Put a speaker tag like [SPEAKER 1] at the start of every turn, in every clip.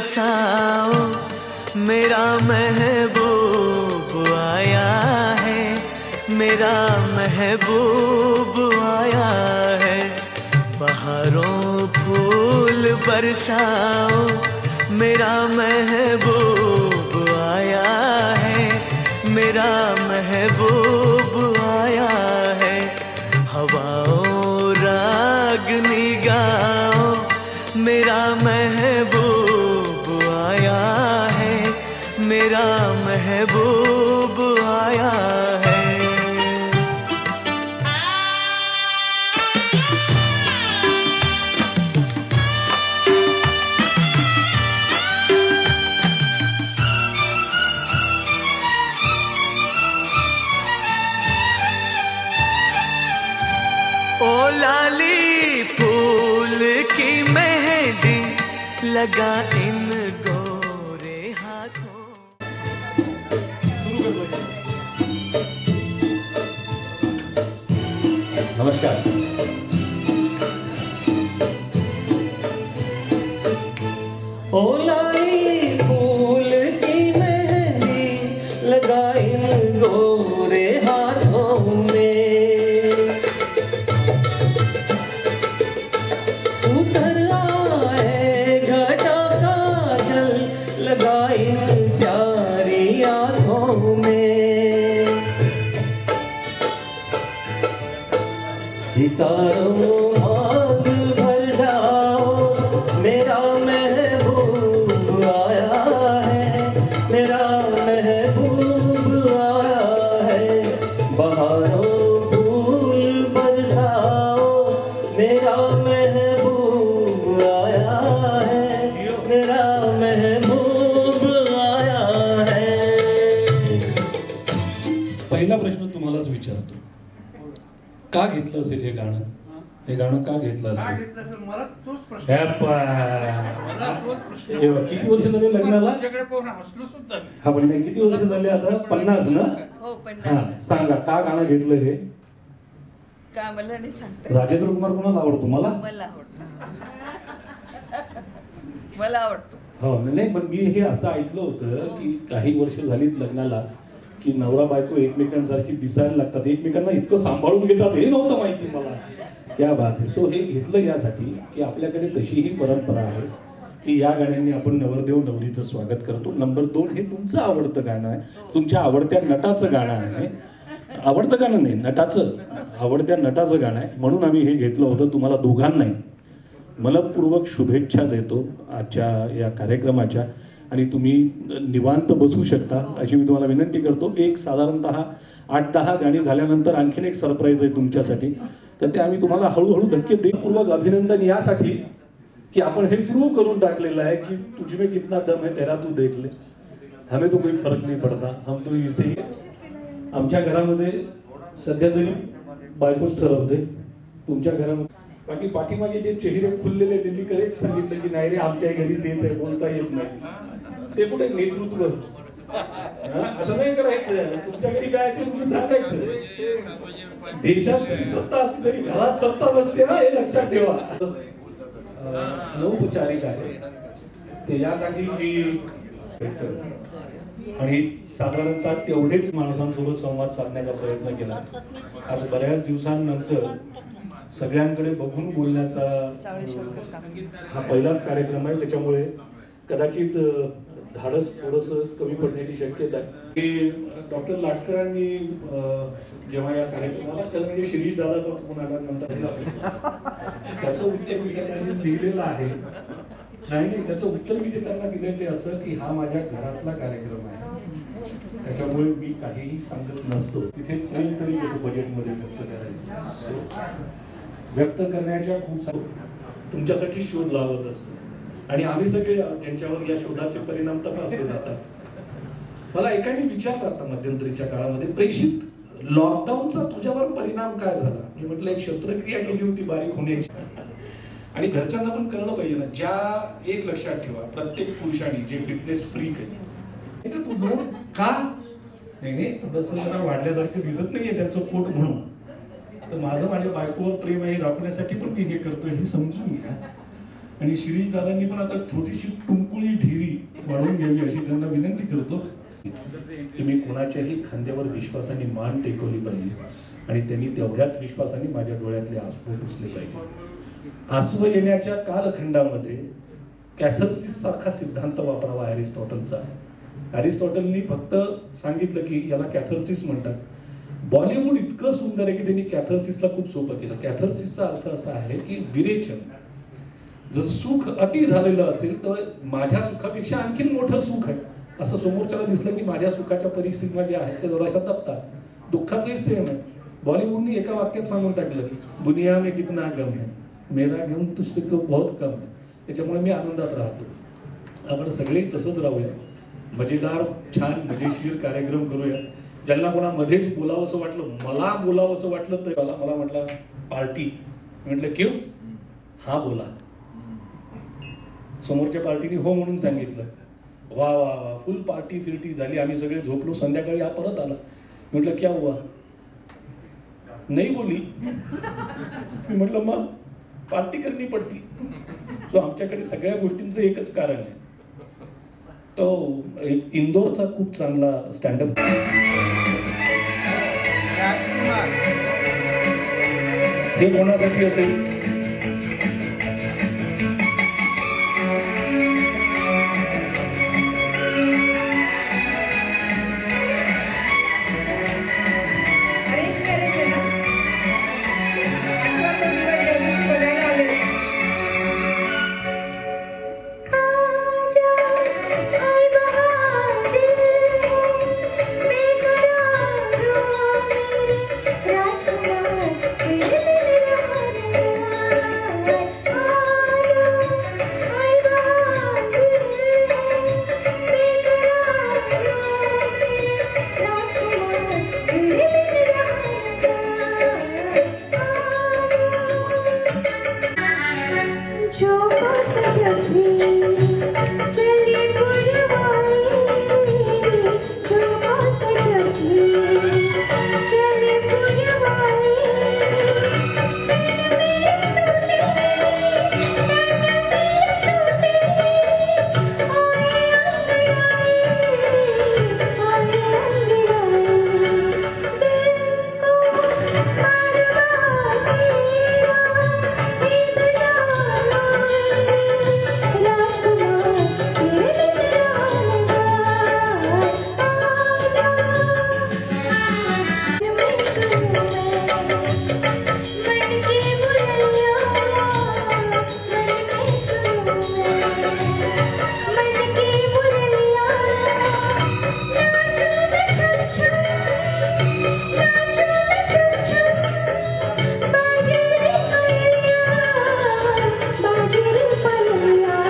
[SPEAKER 1] बरसाओ, मेरा महबूब आया है, मेरा महबूब आया है। बहारों फूल बरसाओ, मेरा महबूब आया है, मेरा महबूब आया है। हवाओं रागनी गाओ, मेरा महबूब आया है, मेरा महबूब आया है। ओ लाली फूल की मेहंदी लगा इन गोरे हाथों।
[SPEAKER 2] नमस्कार।
[SPEAKER 1] ओ लाली फूल की मेहंदी लगा इन गोरे हाथों में, उतर आए घटा का जल लगा इन प्यारी आँखों में। सितारों मांग भर जाओ, मेरा महबूब आया है, मेरा महबूब आया है। बहारों फूल बरसाओ, मेरा महबूब आया है, मेरा महबूब आया है।
[SPEAKER 2] पहिला प्रश्न तुम्हालाच विचारतो, का घेतलं असेल हे गाणं? हे गाणं का घेतलं असेल?
[SPEAKER 3] मला तोच प्रश्न
[SPEAKER 2] किती वर्ष झाले लग्नाला?
[SPEAKER 3] हसलो सुद्धा मी.
[SPEAKER 2] हा पण नाही, किती वर्ष झाले आता? 50 ना?
[SPEAKER 4] हो,
[SPEAKER 2] हा
[SPEAKER 4] 50.
[SPEAKER 2] सांगा का गाणं घेतलं हे?
[SPEAKER 4] का मला नाही सांगता.
[SPEAKER 2] राजेंद्र कुमार कोणाला आवडतो? मला
[SPEAKER 4] मला आवडतं. मला आवडतो.
[SPEAKER 2] हो नाही, पण मी हे असं ऐकलं होतं की काही वर्ष झालीत लग्नाला की नवरा बायको एकमेकांसारखी दिसायला लागतात, एकमेकांना इतकं सांभाळून घेतात, हे नव्हतं माहिती मला. क्या बात आहे. सो हे घेतलं यासाठी की आपल्याकडे तशीही परंपरा आहे की या गाण्यांनी आपण नवरदेव नवरीचं स्वागत करतो. नंबर 2, हे तुमचं आवडतं गाणं आहे, तुमच्या आवडत्या नटाचं गाणं आहे. आवडतं गाणं नाही, नटाचं, आवडत्या नटाचं गाणं आहे, म्हणून आम्ही हे घेतलं होतं. तुम्हाला दोघांनाही मनपूर्वक शुभेच्छा देतो आजच्या या कार्यक्रमाच्या, आणि तुम्ही निवांत बसू शकता अशी मी तुम्हाला विनंती करतो. एक साधारणतः 8-10 गाणी झाल्यानंतर आणखीन एक सरप्राईज आहे तुमच्यासाठी, तर ते आम्ही तुम्हाला हळूहळू धक्के देपूर्वक अभिनंदन यासाठी की आपण हे प्रूव्ह करून टाकलेलं आहे की तुझ में कितना दम है तेरा तू देख ले, हमें तो कोई फरक नहीं पडता, हम तो इसे ही. आमच्या घरामध्ये सध्या तरी बायकोच ठरवते, तुमच्या घरामध्ये बाकी पाठीमागे जे चेहरे खुललेले दिल्लीकर एक सांगितलं की नाही रे आमच्या घरी तेच आहे, बोलता येत नाही. ते कुठे नेतृत्व? असं नाही करायचं. तुमच्या घरी काय ते तुम्ही सांगायचं. देशात जरी सत्ता असली तरी घरात सत्ता नसते ना, हे लक्षात ठेवा. अनौपचारिक आहे ते, यासाठी मी आणि साधारणतः तेवढेच माणसांसोबत संवाद साधण्याचा प्रयत्न केला. आज बऱ्याच दिवसांनंतर सगळ्यांकडे बघून बोलण्याचा हा पहिलाच कार्यक्रम आहे, त्याच्यामुळे कदाचित धाडस थोडस कमी पडण्याची शक्यता आहे. की डॉक्टर लाटकरांनी जेव्हा या कार्यक्रमाला म्हणजे शिरीष दादाचा फोन आल्यानंतर त्याचं उत्तर मी त्यांनी लिहिलेलं आहे. नाही, त्याचं उत्तर मी जे त्यांना दिलेलं ते असं की हा माझ्या घरातला कार्यक्रम आहे, त्याच्यामुळे मी काहीही सांगत नसतो. तिथे तरी कसं बजेटमध्ये व्यक्त करायचं, व्यक्त करण्याच्या खूप तुमच्यासाठी शोध लावत असतो आणि आम्ही सगळे त्यांच्यावर या शोधाचे परिणाम तपासले जातात. मला एकाने विचारलं मध्यंतरीच्या काळामध्ये, प्रेषित लॉकडाऊनचा तुझ्यावर परिणाम काय झाला? मी म्हटलं एक शस्त्रक्रिया केली होती बारीक होण्याची, आणि घरच्यांना पण कळलं पाहिजे ना. ज्या एक लक्षात ठेवा, प्रत्येक पुरुषाने जे फिटनेस फ्रीक आहे तू का नाही थोडंसं जरा वाढल्यासारखं दिसत नाहीये त्यांचं पोट म्हणून, तर माझं माझ्या बायकोवर प्रेम आहे दाखवण्यासाठी पण मी हे करतोय, हे समजून घ्या. आणि शिरीष दादांनी पण आता छोटीशी टुंकू संकुळी ढेरी वाढवून घ्यावी अशी त्यांना विनंती करतो की मी कोणाच्याही खांद्यावर विश्वासाने मान टेकवली पाहिजे आणि त्यांनी तेवढ्याच विश्वासाने माझ्या डोळ्यातले आसू पुसले पाहिजे. आसू येण्याच्या कालखंडामध्ये कॅथर्सिस सारखा सिद्धांत वापरावा अरिस्टॉटलचा. अरिस्टॉटलनी फक्त सांगितलं की याला कॅथर्सिस म्हणतात. बॉलिवूड इतकं सुंदर आहे की त्यांनी कॅथर्सिसला खूप सोपं केलं. कॅथर्सिसचा अर्थ असा आहे की विरेचन. जर सुख अति झालेलं असेल तर माझ्या सुखापेक्षा आणखीन मोठं सुख आहे असं समोरच्याला दिसलं की माझ्या सुखाच्या परिस्थितीमा ज्या आहेत ते जराशा दबतात. दुःखाचंही सेम आहे. बॉलिवूडनी एका वाक्यात सांगून टाकलं की दुनिया में कितना गम है, मेरा गम तुझसे तो बहुत कम है. त्याच्यामुळे मी आनंदात राहतो. आपण सगळे तसंच राहूया. मजेदार छान मजेशीर कार्यक्रम करूया. ज्यांना कोणा मध्येच बोलावंसं वाटलं, मला बोलावंसं वाटलं तर मला म्हटलं पार्टी. म्हटलं क्यों? हा बोला. समोरच्या पार्टीने हो म्हणून सांगितलं. वा वा वा फुल पार्टी फिरती झाली. आम्ही सगळे झोपलो. संध्याकाळी हा परत आला. म्हटलं क्या हुआ? नाही बोली. मी म्हटलं मग पार्टी करनी पडती. सो आमच्याकडे सगळ्या गोष्टींचं एकच कारण आहे. तो एक इंदोरचा खूप चांगला स्टँडअप
[SPEAKER 3] राजकुमार
[SPEAKER 2] हे कोणासाठी असेल?
[SPEAKER 5] अरेंज मॅरेज आहे ना? आठवा तो दिवस ज्या दिवशी बघायला आले होते. आजा, आय बहादिल है, बेकरार हो मेरे राजकुमार, तेरे बिन रहा न जाए. आजा, आय बहादिल है, बेकरार हो मेरे राजकुमार, तेरे बिन रहा न जाए. आजा झोंकों से जब भी चली पुरवाई, झोंकों से जब भी चली पुरवाई, तन मेरे टूटे, तन मेरे टूटे, आए अंगड़ाई, आए अंगड़ाई, दिल को मरवा तेरा इंतजार मेरे राजकुमार, तेरे बिन रहा न जाए. आजा मैं सुनूं मन की बुराइयां, मन में सुनूं मन की बुराइयां. नाचूं मैं छम छम, नाचूं मैं छम छम, बाजे रे पायलियां, बाजे रे पायलियां.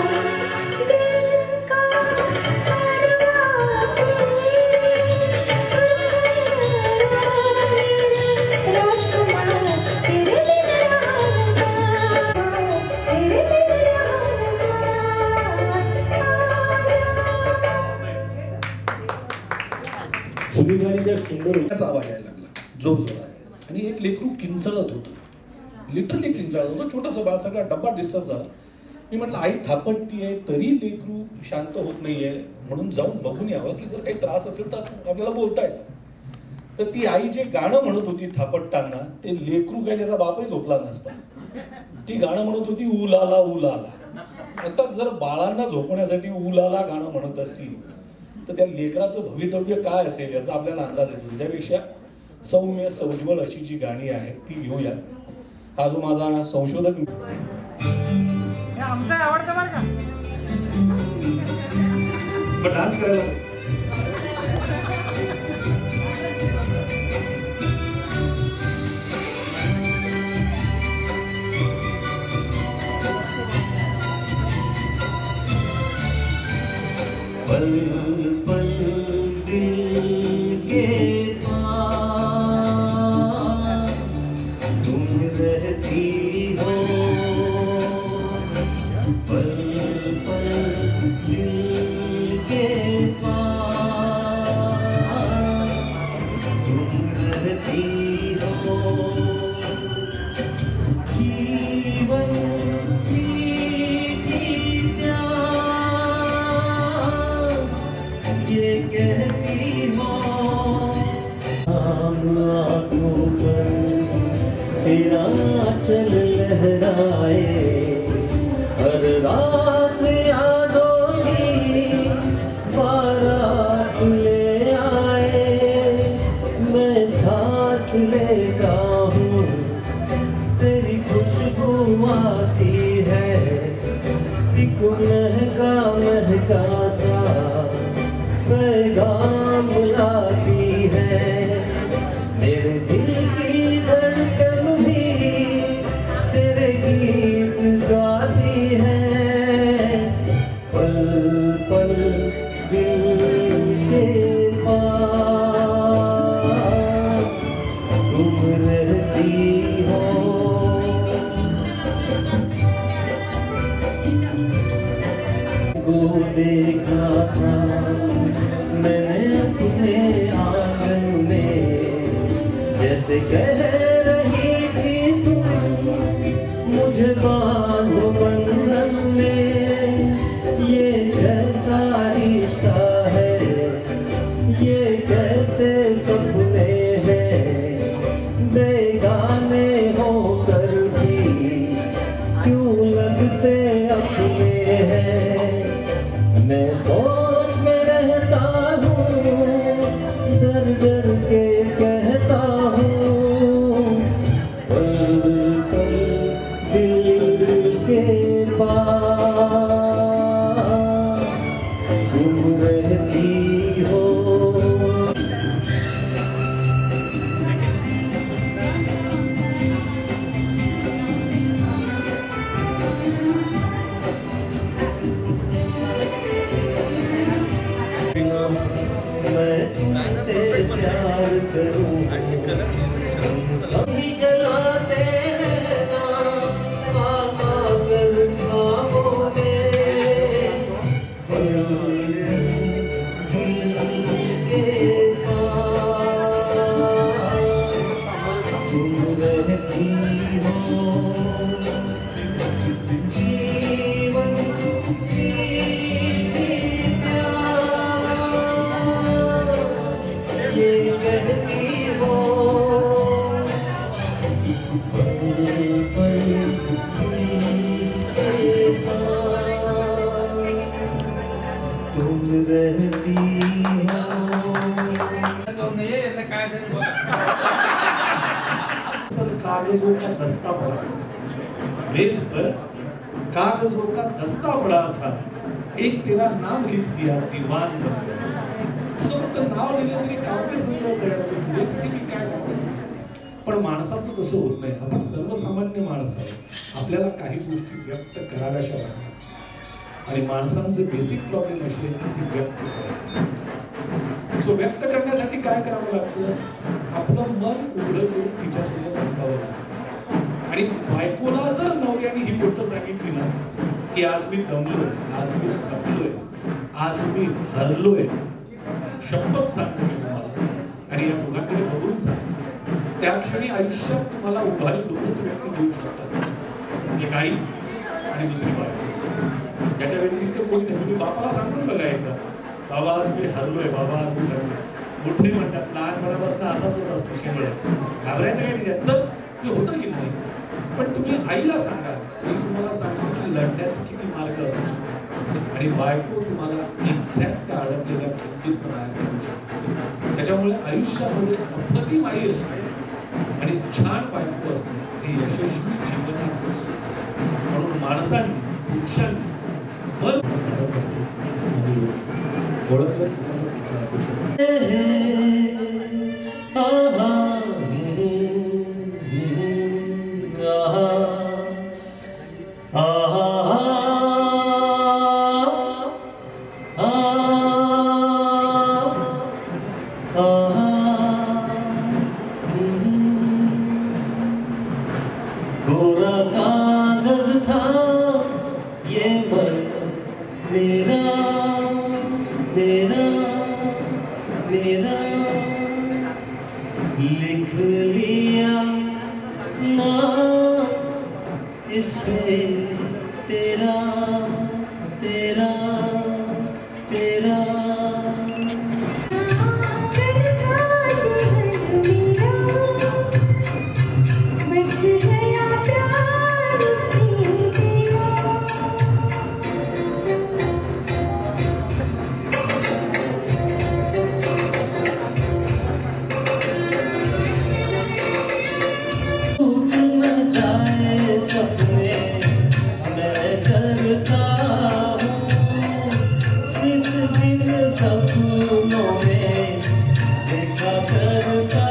[SPEAKER 5] दिल का कारवां तेरे राजकुमार, तेरे बिन रहा न जाए, तेरे बिन रहा न जाए.
[SPEAKER 2] सुनीलवाणीच्या सुंदर याचा आवाज यायला लागला जोरजोरात आणि एक लेकरू किंचाळत होतं. लिटरली किंचाळत होतं. छोटंसं बाळ सगळा डब्बा डिस्टर्ब झाला. मी म्हटलं आई थापटतीये तरी लेकरू शांत होत नाहीये म्हणून जाऊन बघून यावं की जर काही त्रास असेल तर आपल्याला बोलता येतं. तर ती आई जे गाणं म्हणत होती थापटताना ते लेकरू काय त्याचा बापही झोपला नसता. ती गाणं म्हणत होती उलाला उलाला. आता जर बाळांना झोपण्यासाठी उलाला गाणं म्हणत असतील तर त्या लेकराचं भवितव्य काय असेल याचा आपल्याला अंदाज येतो. त्यापेक्षा सौम्य सौज्वल अशी जी गाणी आहेत ती घेऊया. हा जो माझा संशोधक
[SPEAKER 3] हे आमचं आवडतं बरं का.
[SPEAKER 2] डान्स करायला
[SPEAKER 1] पल पल दिल के पास तुम रहती हो. पल पल दिल के पास तुम रहती हो. जीवन मीठी प्यास काम लाती है, तेरे दिल की धड़कन भी तेरे गीत गाती है। पल पल दिल के पास तुम रहती हो। को देखा था मैंने अपने आंगन में, जैसे कह रही थी तुम मुझे बांधो बंधन में। ये कैसा रिश्ता है, ये कैसे सपने हैं, बेगाने होकर भी क्यों लगते अपने हैं। मैं सोच में रहता हूँ, डर डर के कहता हूँ, पल पल दिल के पास तुम रहती हो। मैं तुमसे प्यार करूं, अभी जलाते रहना आकर ख्वाबों में। दिल के पास तुम रहती हो। जीवन की ये कहती हो, पल पल के पास तुम रहती हो।
[SPEAKER 3] काय झालं बघ.
[SPEAKER 2] पर कागजों का दस्ता पड़ा था, मेज पर कागजों का दस्ता पड़ा था, एक तेरा नाम लिख दिया, दीवान बन गया। तुझं फक्त नाव लिहिलं तरी काव्य संग्रह तयार होतो, तुझ्यासाठी मी काय करणार. पण माणसाचं तसं होत नाही. आपण सर्वसामान्य माणसं आहे, आपल्याला काही गोष्टी व्यक्त कराव्याशा वाटतात आणि माणसांचे बेसिक प्रॉब्लेम असे आहेत की ती व्यक्त करावी. सो व्यक्त करण्यासाठी काय करावं लागतं, आपलं मन उघडं करून तिच्यासोबत वागावं लागतं. आणि बायकोला जर नवऱ्याने ही गोष्ट सांगितली ना की आज मी दमलोय, आज मी थकलोय, आज मी हरलोय, शपथ सांगतो मी तुम्हाला आणि या दोघांकडे बघून सांग, त्या क्षणी आयुष्यात तुम्हाला उभारी दोनच व्यक्ती देऊ शकतात, एक आई आणि दुसरी बायको. याच्या व्यतिरिक्त कोणी नाही. तुम्ही बापाला सांगून बघा एकदा, बाबा आज मी हरलोय, बाबा आज मी हरलोय. मोठे म्हणतात लहानपणापासून असाच होत असतो शिमळ, घाबरायचं काही नाही, चल हे होतं की नाही. पण तुम्ही आईला सांगा, आई तुम्हाला सांगतो की लढण्याचे किती मार्ग असू शकतात आणि बायको तुम्हाला एक्झॅक्ट अडकलेल्या खिंडीत बाहेर करू शकते. त्याच्यामुळे आयुष्यामध्ये अप्रतिम आई असणे आणि छान बायको असणे हे यशस्वी जीवनाचं सूत्र. म्हणून माणसांनी, पुरुषांनी मन सारं करतो आणि ओळखलं तुम्हाला असू शकतो.
[SPEAKER 1] कोरा कागज था ये मन मेरा मेरा मेरा, लिख लिया नाम इस पे तेरा तेरा तेरा। सपने मैं करता हूँ इस दिल सपनों में देखा करता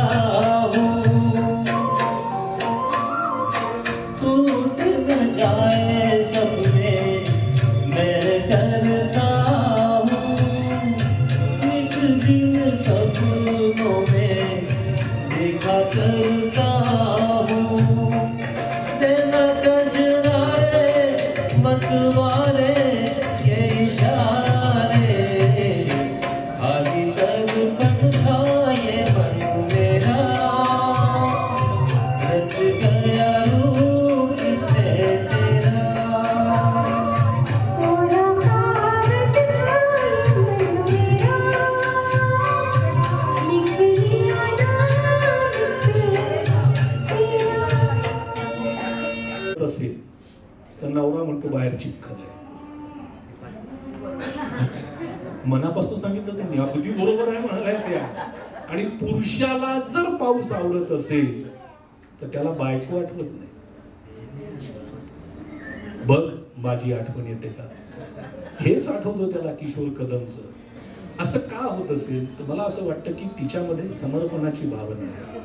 [SPEAKER 1] हूँ, टूट न जाए सपने मैं डरता हूँ, एक दिन सपनों में देखा करता हूँ, देना कजरा रे मतवारे के इशारे, खाली दर्पण था ये मन मेरा, रच गया रूप इसमें तेरा।
[SPEAKER 5] कोरा कागज था ये मन मेरा, लिख लिया नाम इस पे तेरा।
[SPEAKER 2] असेल तर नवरा म्हणतो बाहेर चिखल आहे. मनापासून सांगितलं त्यांनी, अगदी बरोबर आहे म्हणाल्या त्या. आणि पुरुषाला जर पाऊस आवडत असेल तर त्याला बायको आठवत नाही. बघ माझी आठवण येते का, हेच आठवतं त्याला किशोर कदमचं. असं का होत असेल तर मला असं वाटतं की तिच्यामध्ये समर्पणाची भावना आहे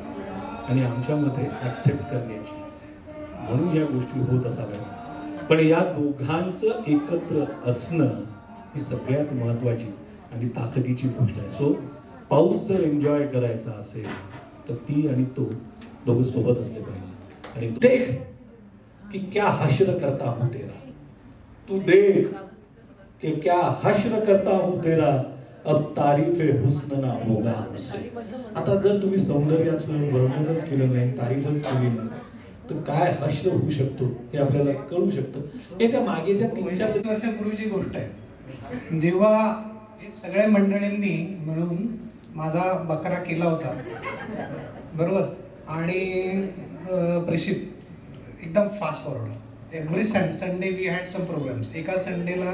[SPEAKER 2] आणि आमच्यामध्ये ऍक्सेप्ट करण्याची, म्हणून या गोष्टी होत असाव्यात. पण या दोघांचं एकत्र असणं ही सगळ्यात महत्वाची आणि ताकदीची गोष्ट आहे. सो पाऊस जर एन्जॉय करायचा असेल तर ती आणि तो दोघं सोबत असले पाहिजे. आणि देख कि क्या हश्र करता हूं तेरा, तू देख कि क्या हश्र करता हूं तेरा, अब तारीफे हुस्न ना होगा हमसे. आता जर तुम्ही सौंदर्याचं वर्णनच केलं नाही, तारीफच केली नाही, तर काय हश्र होऊ शकतो हे आपल्याला कळू शकतं. हे त्या मागेच्या 3-4
[SPEAKER 3] वर्षापूर्वीची गोष्ट आहे, जेव्हा सगळ्या मंडळींनी मिळून माझा बकरा केला होता, बरोबर. आणि प्रेषित एकदम fast forward. Every Sunday we had some programmes. एका संडेला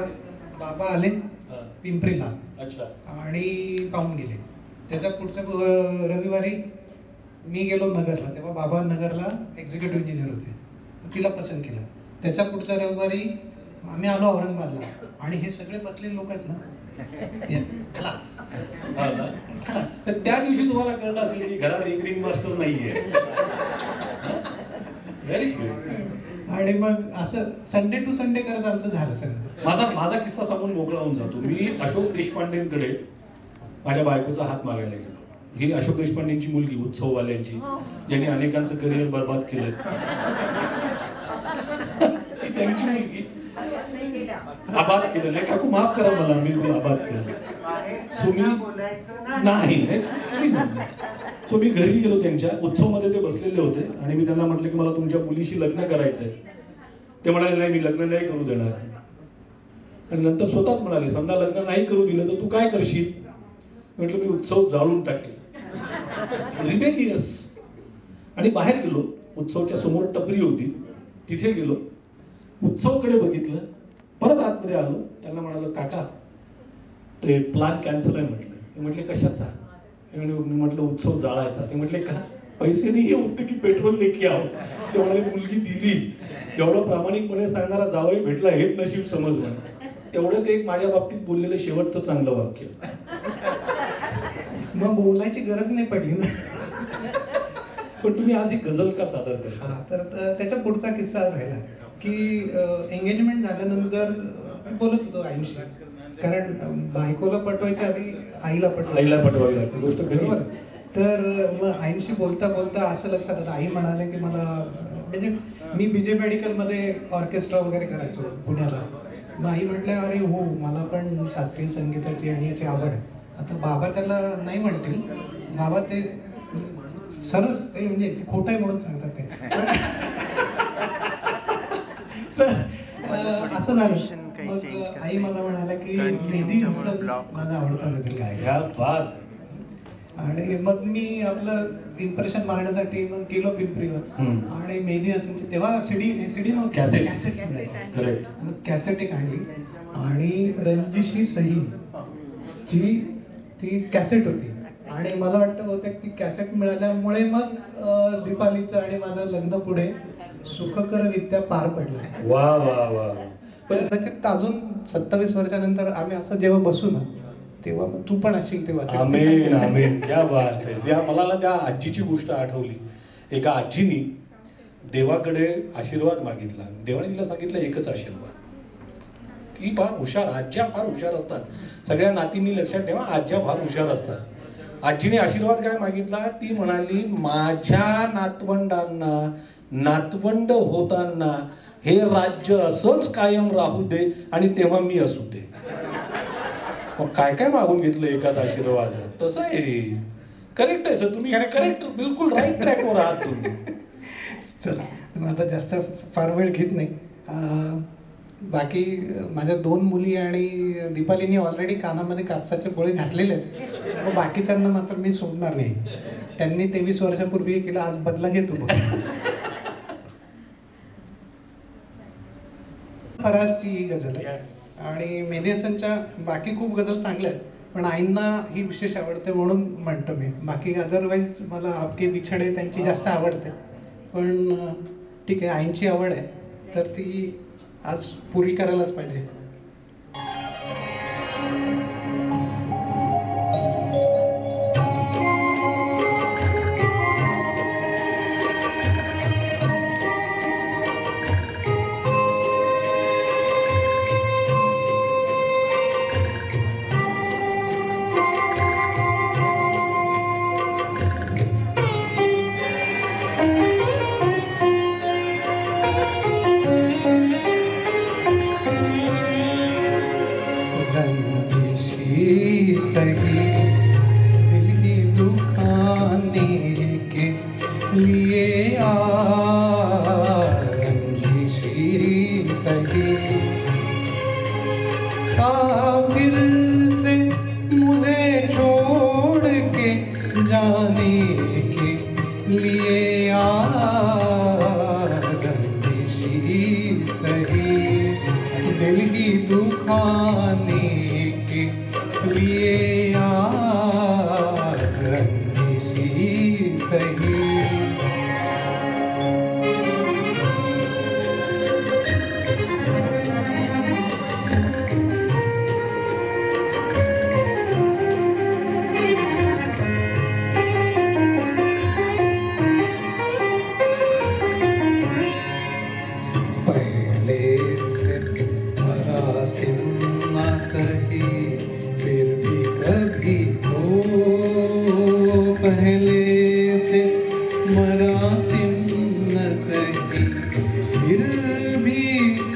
[SPEAKER 3] बाबा आले पिंपरीला
[SPEAKER 2] अच्छा
[SPEAKER 3] आणि पाहून गेले. त्याच्या पुढच्या रविवारी मी गेलो नगरला, तेव्हा बाबा नगरला एक्झिक्युटिव्ह इंजिनियर होते, तिला पसंत केलं. त्याच्या पुढच्या रविवारी आम्ही आलो औरंगाबादला आणि हे सगळे बसलेले लोक आहेत ना, खलास
[SPEAKER 2] खलास. तर त्या दिवशी तुम्हाला कळलं असेल की घरात एक रिंग मास्टर नाहीये. Very good.
[SPEAKER 3] आणि मग असं संडे टू संडे करत आमचं झालं सगळं.
[SPEAKER 2] माझा किस्सा सांगून मोकळा होऊन जातो. मी अशोक देशपांडेंकडे माझ्या बायकोचा हात मागायला गेलो. ही अशोक देशपांडेंची मुलगी, उत्सववाल्यांची, ज्यांनी अनेकांचं करिअर बर्बाद केलं. त्यांची मुलगी आबाद केलं नाही. काकू माफ करा मला, मी तुला आबाद केलं. सो मी नाही सो मी घरी गेलो. त्यांच्या उत्सवमध्ये ते बसलेले होते आणि मी त्यांना म्हटलं की मला तुमच्या मुलीशी लग्न करायचंय. ते म्हणाले नाही, मी लग्न नाही करू देणार. आणि नंतर स्वतःच म्हणाले, समजा लग्न नाही करू दिलं तर तू काय करशील. म्हटलं मी उत्सव जाळून टाकेल. रिबेलियस. आणि बाहेर गेलो. उत्सवच्या समोर टपरी होती, तिथे गेलो. उत्सवकडे बघितलं, परत आतमध्ये आलो. त्यांना म्हणालो काका ते प्लॅन कॅन्सल आहे म्हटलं. ते म्हटले कशाचा. मी म्हटलं उत्सव जाळायचा. ते म्हटले का, पैसे नाही होते की पेट्रोल लेके आओ. ते म्हणाले मुलगी दिली, एवढं प्रामाणिकपणे सांगणारा जावई भेटला हेच नशीब समज म्हणे. तेवढं ते एक माझ्या बाबतीत बोललेलं शेवटचं चांगलं वाक्य.
[SPEAKER 3] मग बोलायची गरज नाही पडली ना.
[SPEAKER 2] पण तुम्ही आज ही गझल का सादर करता.
[SPEAKER 3] हा, तर त्याच्या पुढचा किस्सा राहिला की एंगेजमेंट झाल्यानंतर मी बोलत होतो आईशी, कारण बायकोला पटवायच्या आधी आईला
[SPEAKER 2] पटवावी लागते गोष्ट
[SPEAKER 3] बरोबर. तर मग आईशी बोलता बोलता असं लक्षात आलं, आई म्हणाले की मला म्हणजे मी BJ मेडिकलमध्ये ऑर्केस्ट्रा वगैरे करायचो पुण्याला. मग आई म्हटलं अरे हो, मला पण शास्त्रीय संगीताची आणि याची आवड आहे. आता बाबा त्याला नाही म्हणतील, बाबा ते सरस ते म्हणजे खोटं आहे म्हणून सांगतात ते. तर असं झालं. मग आई मला म्हणाला की मेहदी हसन माझा आवडता गझल गायक.
[SPEAKER 2] या बात.
[SPEAKER 3] आणि मग मी आपलं इम्प्रेशन मारण्यासाठी मग गेलो पिंपरीला आणि मेहदी हसनची तेव्हा सीडी नव्हती, कॅसेट्स मिळायचे. मग कॅसेट एक आणली आणि रंजिशी सही ची ती कॅसेट होती. आणि मला वाटतं बहुतेक ती कॅसेट मिळाल्यामुळे मग दीपालीचं आणि माझं लग्न पुढे सुखकररित्या पार पडलं.
[SPEAKER 2] वा वा वा.
[SPEAKER 3] पण त्याच्यात अजून 27 वर्षानंतर आम्ही असं जेव्हा बसू ना, तेव्हा मग तू पण असशील तेव्हा.
[SPEAKER 2] आमेन आमेन, क्या बात आहे. त्या मला ना त्या आजीची गोष्ट आठवली. एका आजीनी देवाकडे आशीर्वाद मागितला. देवाने तिला सांगितलं एकच आशीर्वाद. ती फार हुशार, आज्या फार हुशार असतात. सगळ्या नातींनी लक्षात ठेवा, आज्या फार हुशार असतात. आजीने आशीर्वाद काय मागितला? ती म्हणाली, माझ्या नातवंडांना नातवंड होताना हे राज्य असंच कायम राहू दे आणि तेव्हा मी असू दे. मग काय काय मागून घेतलं एकाच आशीर्वाद. तसं आहे. करेक्ट आहे सर, तुम्ही करेक्ट, बिलकुल राईट ट्रॅकवर आहात तुम्ही.
[SPEAKER 3] चला, मग आता जास्त फार वेळ घेत नाही. बाकी माझ्या 2 मुली आणि दीपालीनी ऑलरेडी कानामध्ये कापसाचे गोळे घातलेले आहेत. मग बाकीच्यांना मात्र मी सोडणार नाही. त्यांनी 23 वर्षापूर्वी केलं, आज बदला घेतो. फराजची ही गझल आहे. आणि मेहदी हसनच्या बाकी खूप गझल चांगल्या आहेत, पण आईंना ही विशेष आवडते म्हणून म्हणतो मी. बाकी अदरवाईज मला आपके बिछडे त्यांची जास्त आवडते. पण ठीक आहे, आईंची आवड आहे तर ती आज पुरी करायलाच पाहिजे. सही दिल की दुखाने के लिए रंजीशी सही काफिर से मुझे छोड़ के जाने के लिए रंजीशी सही दिल की दुखाने के लिए रंजीशी सही. पहले से मरा सिन्ना सही फिर भी कभी तो, पहले से मरा सिन्ना सही फिर भी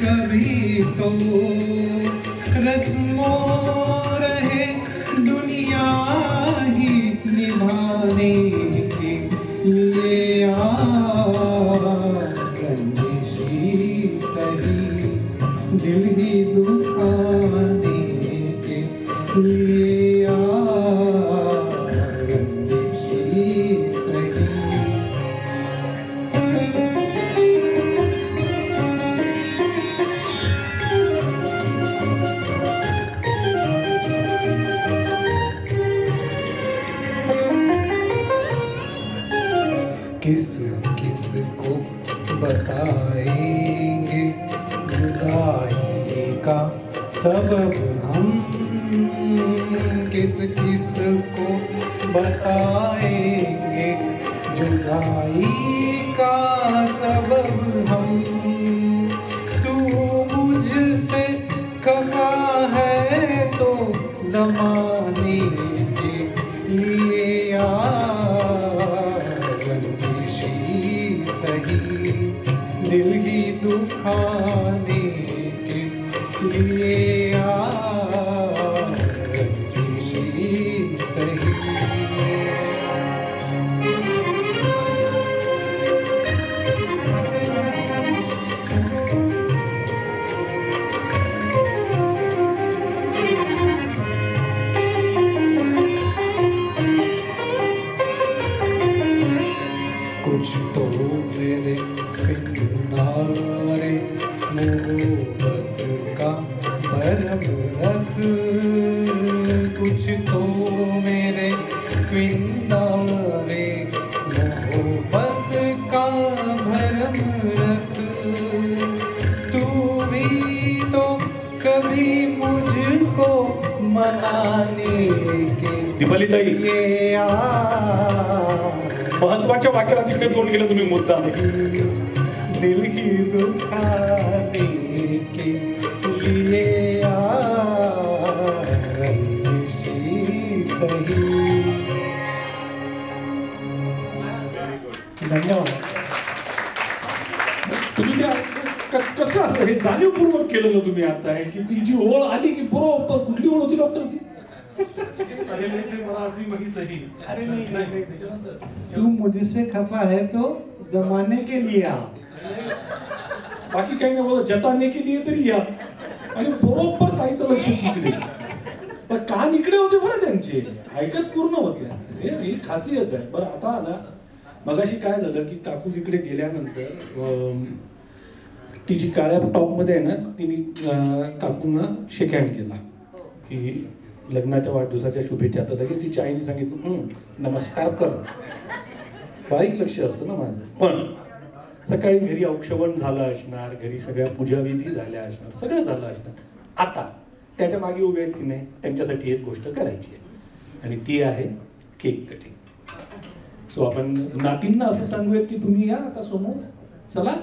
[SPEAKER 3] कभी तो, रस्मों रहे दुनिया ही निभाने के लिए रंजीशी सही दिल ही दुखाने के लिए रंजीशी सही. किस किस को बताएंगे जुदाई का सबब हम, किस किस को बताएंगे जुदाई का सबब हम. तू मुझसे खफा है तो ज़माने के लिए रंजीशी सही दिल ही दुखाने के लिए रंजीशी सही. कुछ तो मेरे किनारे मोहब्बत का भरम रख, कुछ तो मेरे किनारे मोहब्बत का भरम रख. तू भी तो कभी मुझको मनाने
[SPEAKER 2] दीपालीताई
[SPEAKER 3] ये आ
[SPEAKER 2] महत्वाच्या वाक्याला तिकडे तोंड केलं तुम्ही मुद्दा
[SPEAKER 3] दिल की दुखाने के लिए आ रंजिशी सही. धन्यवाद.
[SPEAKER 2] तुम्ही कसं असं हे जाणीवपूर्वक केलं ना तुम्ही आता आहे की ती जी ओळ आली की बरोबर कुठली ओळ होती डॉक्टर ती
[SPEAKER 3] अरे नहीं, तू मुझसे खफा है तो जमाने के लिए आ.
[SPEAKER 2] बाकी काही नाही बोला जताने के लिए तरी या आणि बरोबर ताईचं लक्ष तिकडे पण कान इकडे होते बरं त्यांचे ऐकत पूर्ण होते ही खासियत आहे बरं आता ना मगाशी काय झालं की काकू जिकडे गेल्यानंतर ती जी काळ्या टॉपमध्ये आहे ना तिने काकूंना शेक हँड केला की लग्नाच्या वाढदिवसाच्या शुभेच्छा आता लगेच तिच्या आईने सांगितलं नमस्कार कर बारीक लक्ष असतं ना माझं पण सकाळी घरी औक्षवण झालं असणार घरी सगळ्या पूजाविधी झाल्या असणार सगळं झालं असणार आता त्याच्या मागे उभे आहेत की नाही त्यांच्यासाठी एक गोष्ट करायची आहे आणि ती आहे केक कटिंग सो आपण नातींना असं सांगूयात की तुम्ही या आता समोर चला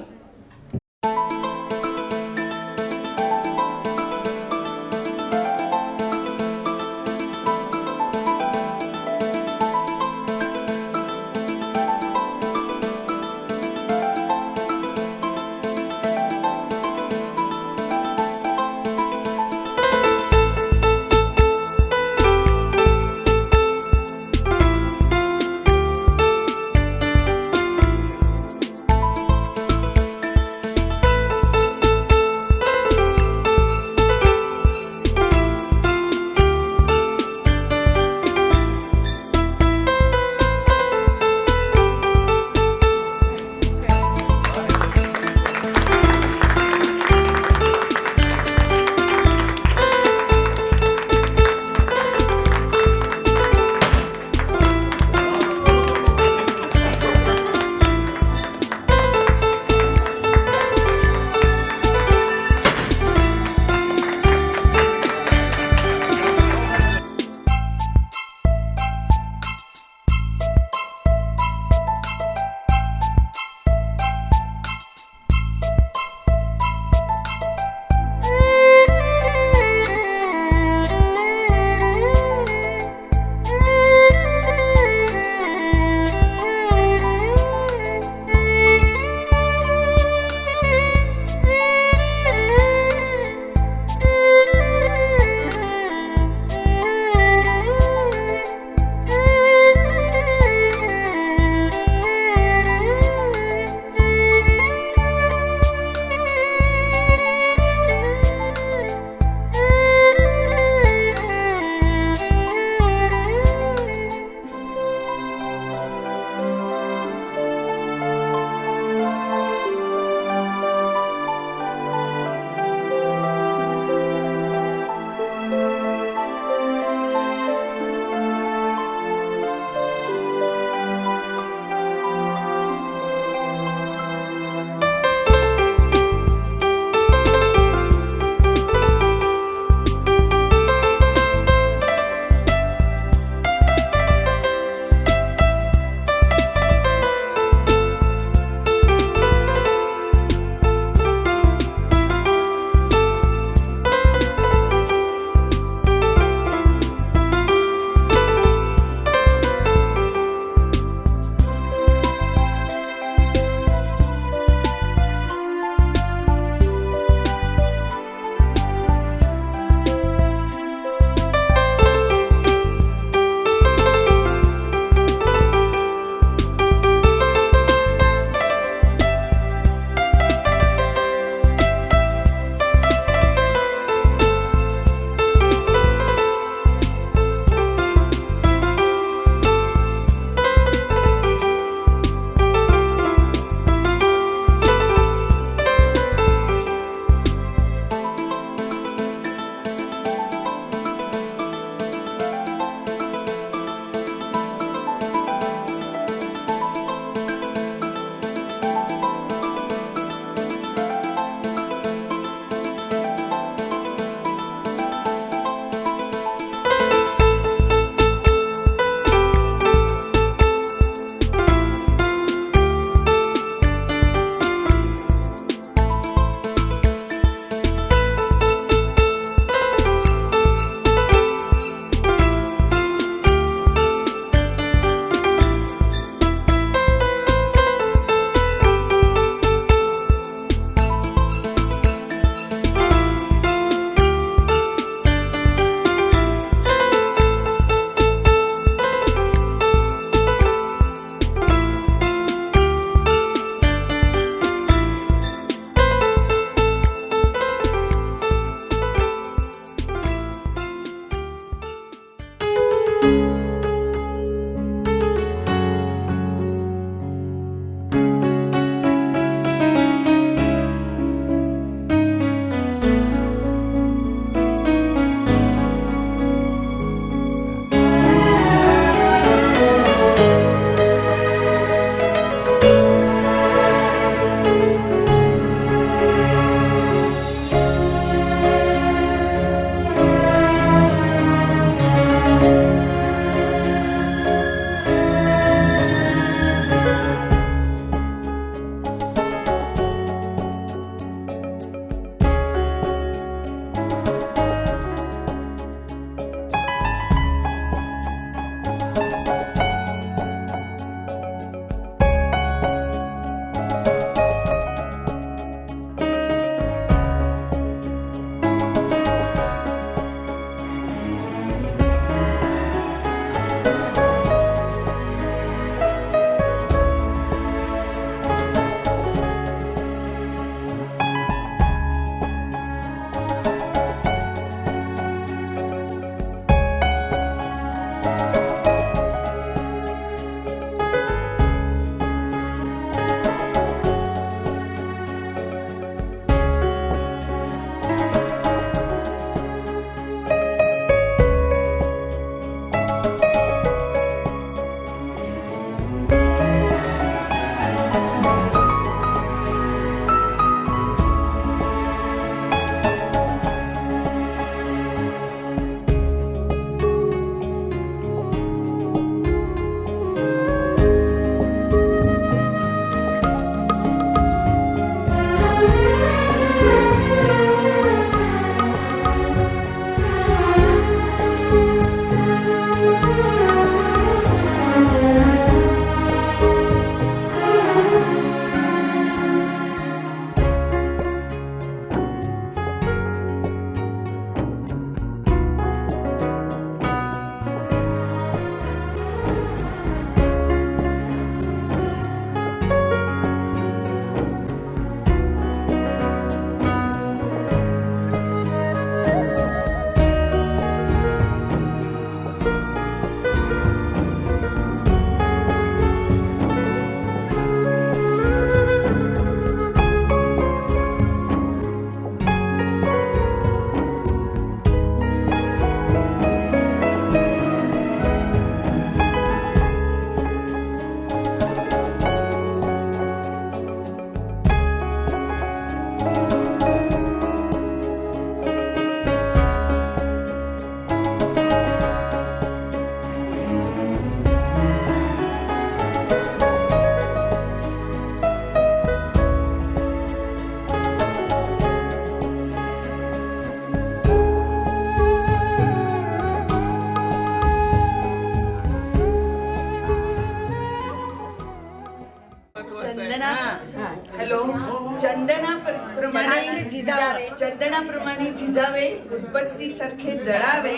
[SPEAKER 4] चंदनाप्रमाणे झिजावे, उत्पत्तीसारखे जळावे,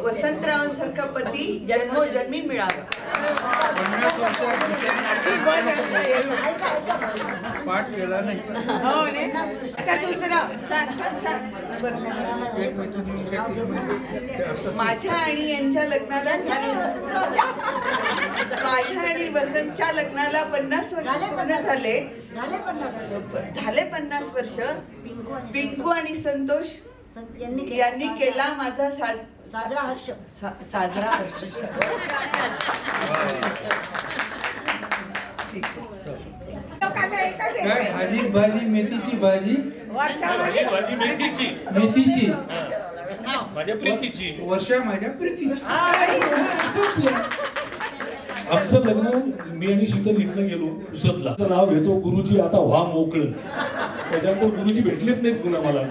[SPEAKER 4] वसंतरावांसारखा पती जन्मोजन्मी मिळावा.
[SPEAKER 6] पाठ केला नाही.
[SPEAKER 4] सांग सांग सांग. माझ्या आणि यांच्या लग्नाला झाले, माझ्या आणि वसंतच्या लग्नाला 50 वर्ष पूर्ण झाले. झाले 50 वर्ष. पिंकू आणि संतोष यांनी केला माझा साजरा हर्ष.
[SPEAKER 6] काय भाजी मेथीची भाजी मेथीची
[SPEAKER 2] माझ्या प्रीतीची.
[SPEAKER 6] वर्षा माझ्या प्रीतीची.
[SPEAKER 2] आमचं लग्न मी आणि शीतल इथनं गेलो पुसतला. नाव घेतो गुरुजी, आता व्हा मोकळं. त्याच्यानंतर गुरुजी भेटलेच नाहीत पुन्हा मला.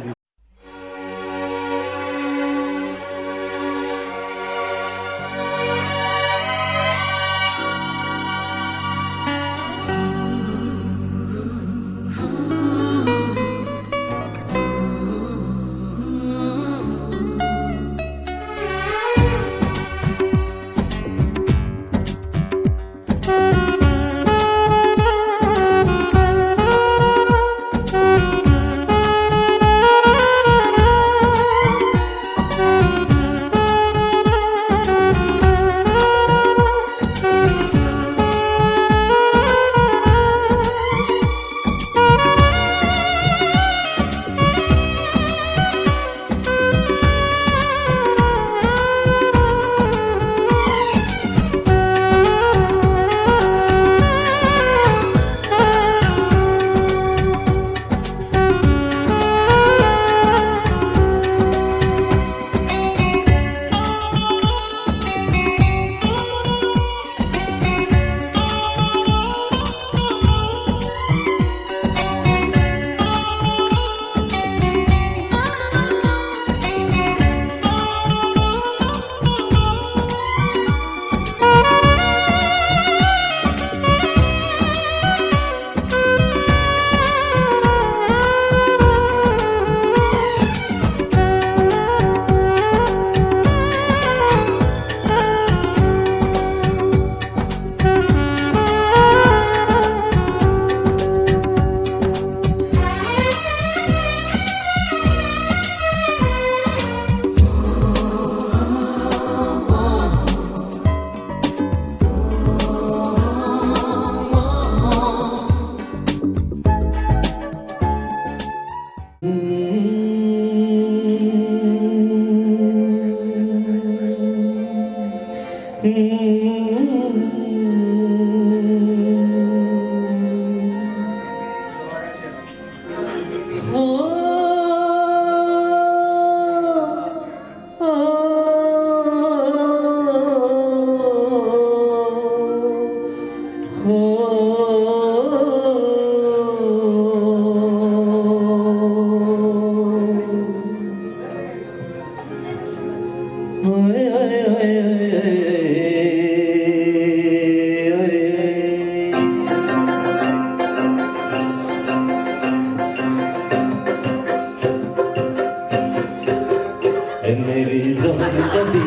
[SPEAKER 1] मेरी ज़ोर कभी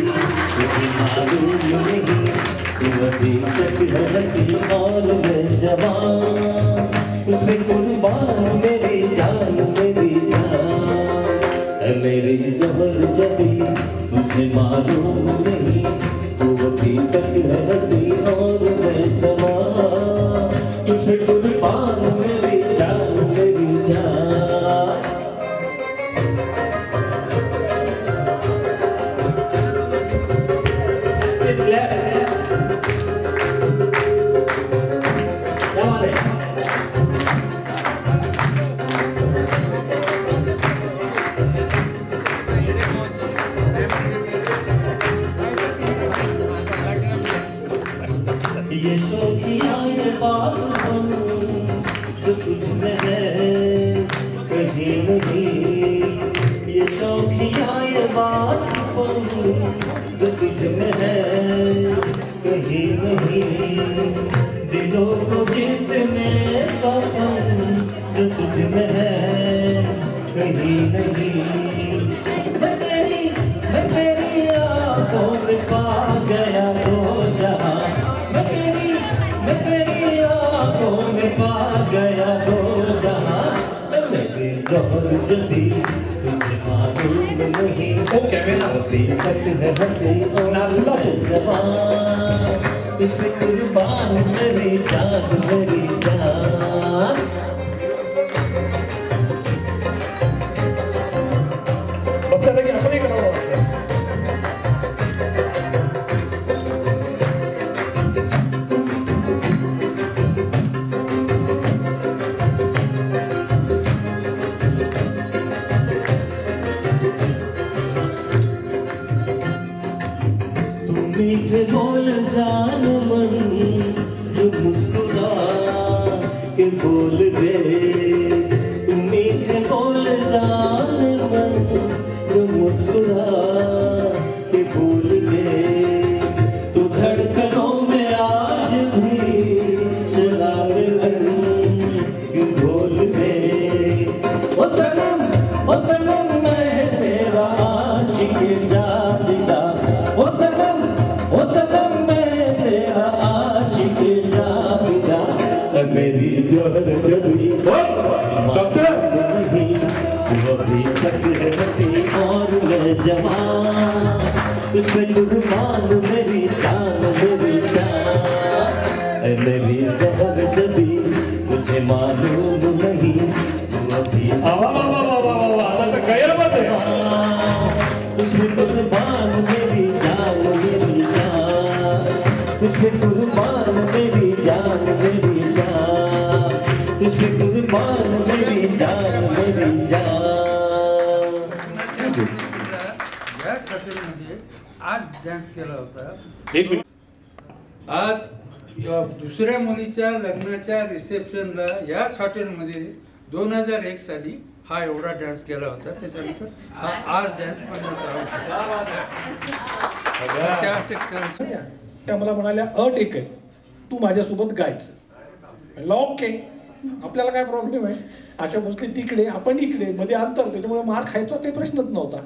[SPEAKER 1] तुझे मालूम नहीं, तू अभी तक रहती और मैं जवान, तुझे कुर्बान मेरी जान मेरी जान। मेरी ज़ोर कभी तुझे मालूम नहीं, तू अभी तक रहती और मैं जवान, तुझे कुर्बान मेरी जान मेरी जान। ये शौकिया ये बात हम जो तुझ में है कहीं नहीं, ये शौकिया ये बात हम जो तुझ में है कहीं नहीं, दिलों को जीतने का फन जो तुझ में है कहीं नहीं। जोहर जबी तुझे मालूम नहीं
[SPEAKER 2] ओ कैमेरा
[SPEAKER 1] हकीकत है हंसी और जवान तुझ पे कुर्बान मेरी जान मेरी जान
[SPEAKER 2] बच्चा की आपण करावं वाटतं
[SPEAKER 1] मीठे बोल जान मन जो मुस्कुरा के बोल दे तुम मीठे बोल जान मन जो मुस्कुरा के बोल दे तू धड़कनों में आज भी शराब क्यों बोल दे ओ सनम मैं तेरा आशिक जानिदा ओ सनम मैं तेरा आशिक जानिदा मेरी जोहर जबी
[SPEAKER 2] डॉक्टर
[SPEAKER 1] नहीं वो भी तक है हंसी और मैं जवान उसमें कुर्बान मेरी जान मेरी जान मेरी जोहर जबी तुझे मालूम नहीं वो भी
[SPEAKER 2] आता तर गैरमत आहे
[SPEAKER 1] उसमें कुर्बान मेरी जान मेरी जान उसमें कुर्बान मेरी जान मेरी जान उसमें कुर्बान मेरी जान मेरी जान
[SPEAKER 6] या हॉटेलमध्ये आज डान्स केला होता.
[SPEAKER 2] एक मिनिट
[SPEAKER 6] आज दुसऱ्या मुलीच्या लग्नाच्या रिसेप्शनला याच हॉटेलमध्ये 2001 साली हा एवढा डान्स केला होता. त्याच्यानंतर हा आज डान्स 50
[SPEAKER 2] त्या मला म्हणाल्या अट एक आहे तू माझ्यासोबत गायचं म्हणलं ओके आपल्याला काय प्रॉब्लेम आहे आशा भोसले तिकडे आपण इकडे मध्ये अंतर त्याच्यामुळे मार खायचा काही प्रश्नच नव्हता.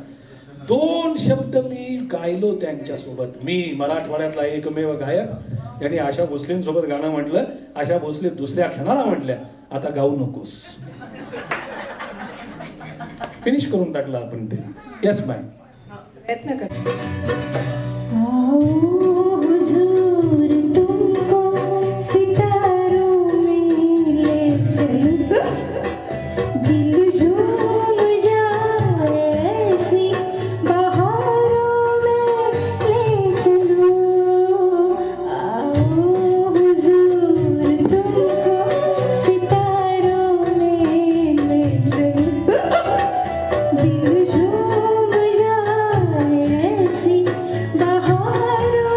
[SPEAKER 2] 2 शब्द मी गायलो त्यांच्यासोबत. मी मराठवाड्यातला एकमेव गायक यांनी आशा भोसलेंसोबत गाणं म्हटलं. आशा भोसले दुसऱ्या क्षणाला म्हटल्या आता गाऊ नकोस. फिनिश करून टाकलं आपण ते. यस मॅम
[SPEAKER 5] प्रयत्न कर. आओ हुजूर तुमको सितारों में ले चलूं दिल झूम जाए ऐसी बहारों में ले चलूं आओ हुजूर तुमको सितारों में ले चलूं दिल झूम जाए ऐसी बहारों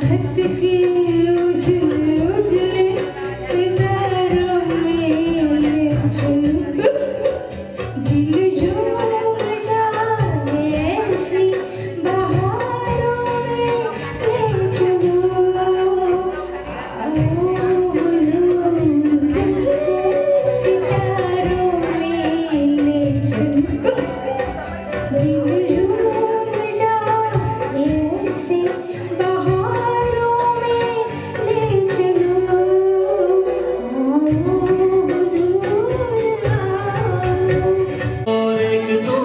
[SPEAKER 5] चाहत के उजले उजले सितारों में झुलूं, दिल झूम जाए ऐसी बहारों में ले चलो। आओ हुजूर, दिल को सितारों में ले चलो, दिल झूम जाए ऐसी बहारों में ले चलो। आओ हुजूर, आओ।
[SPEAKER 1] और एक तू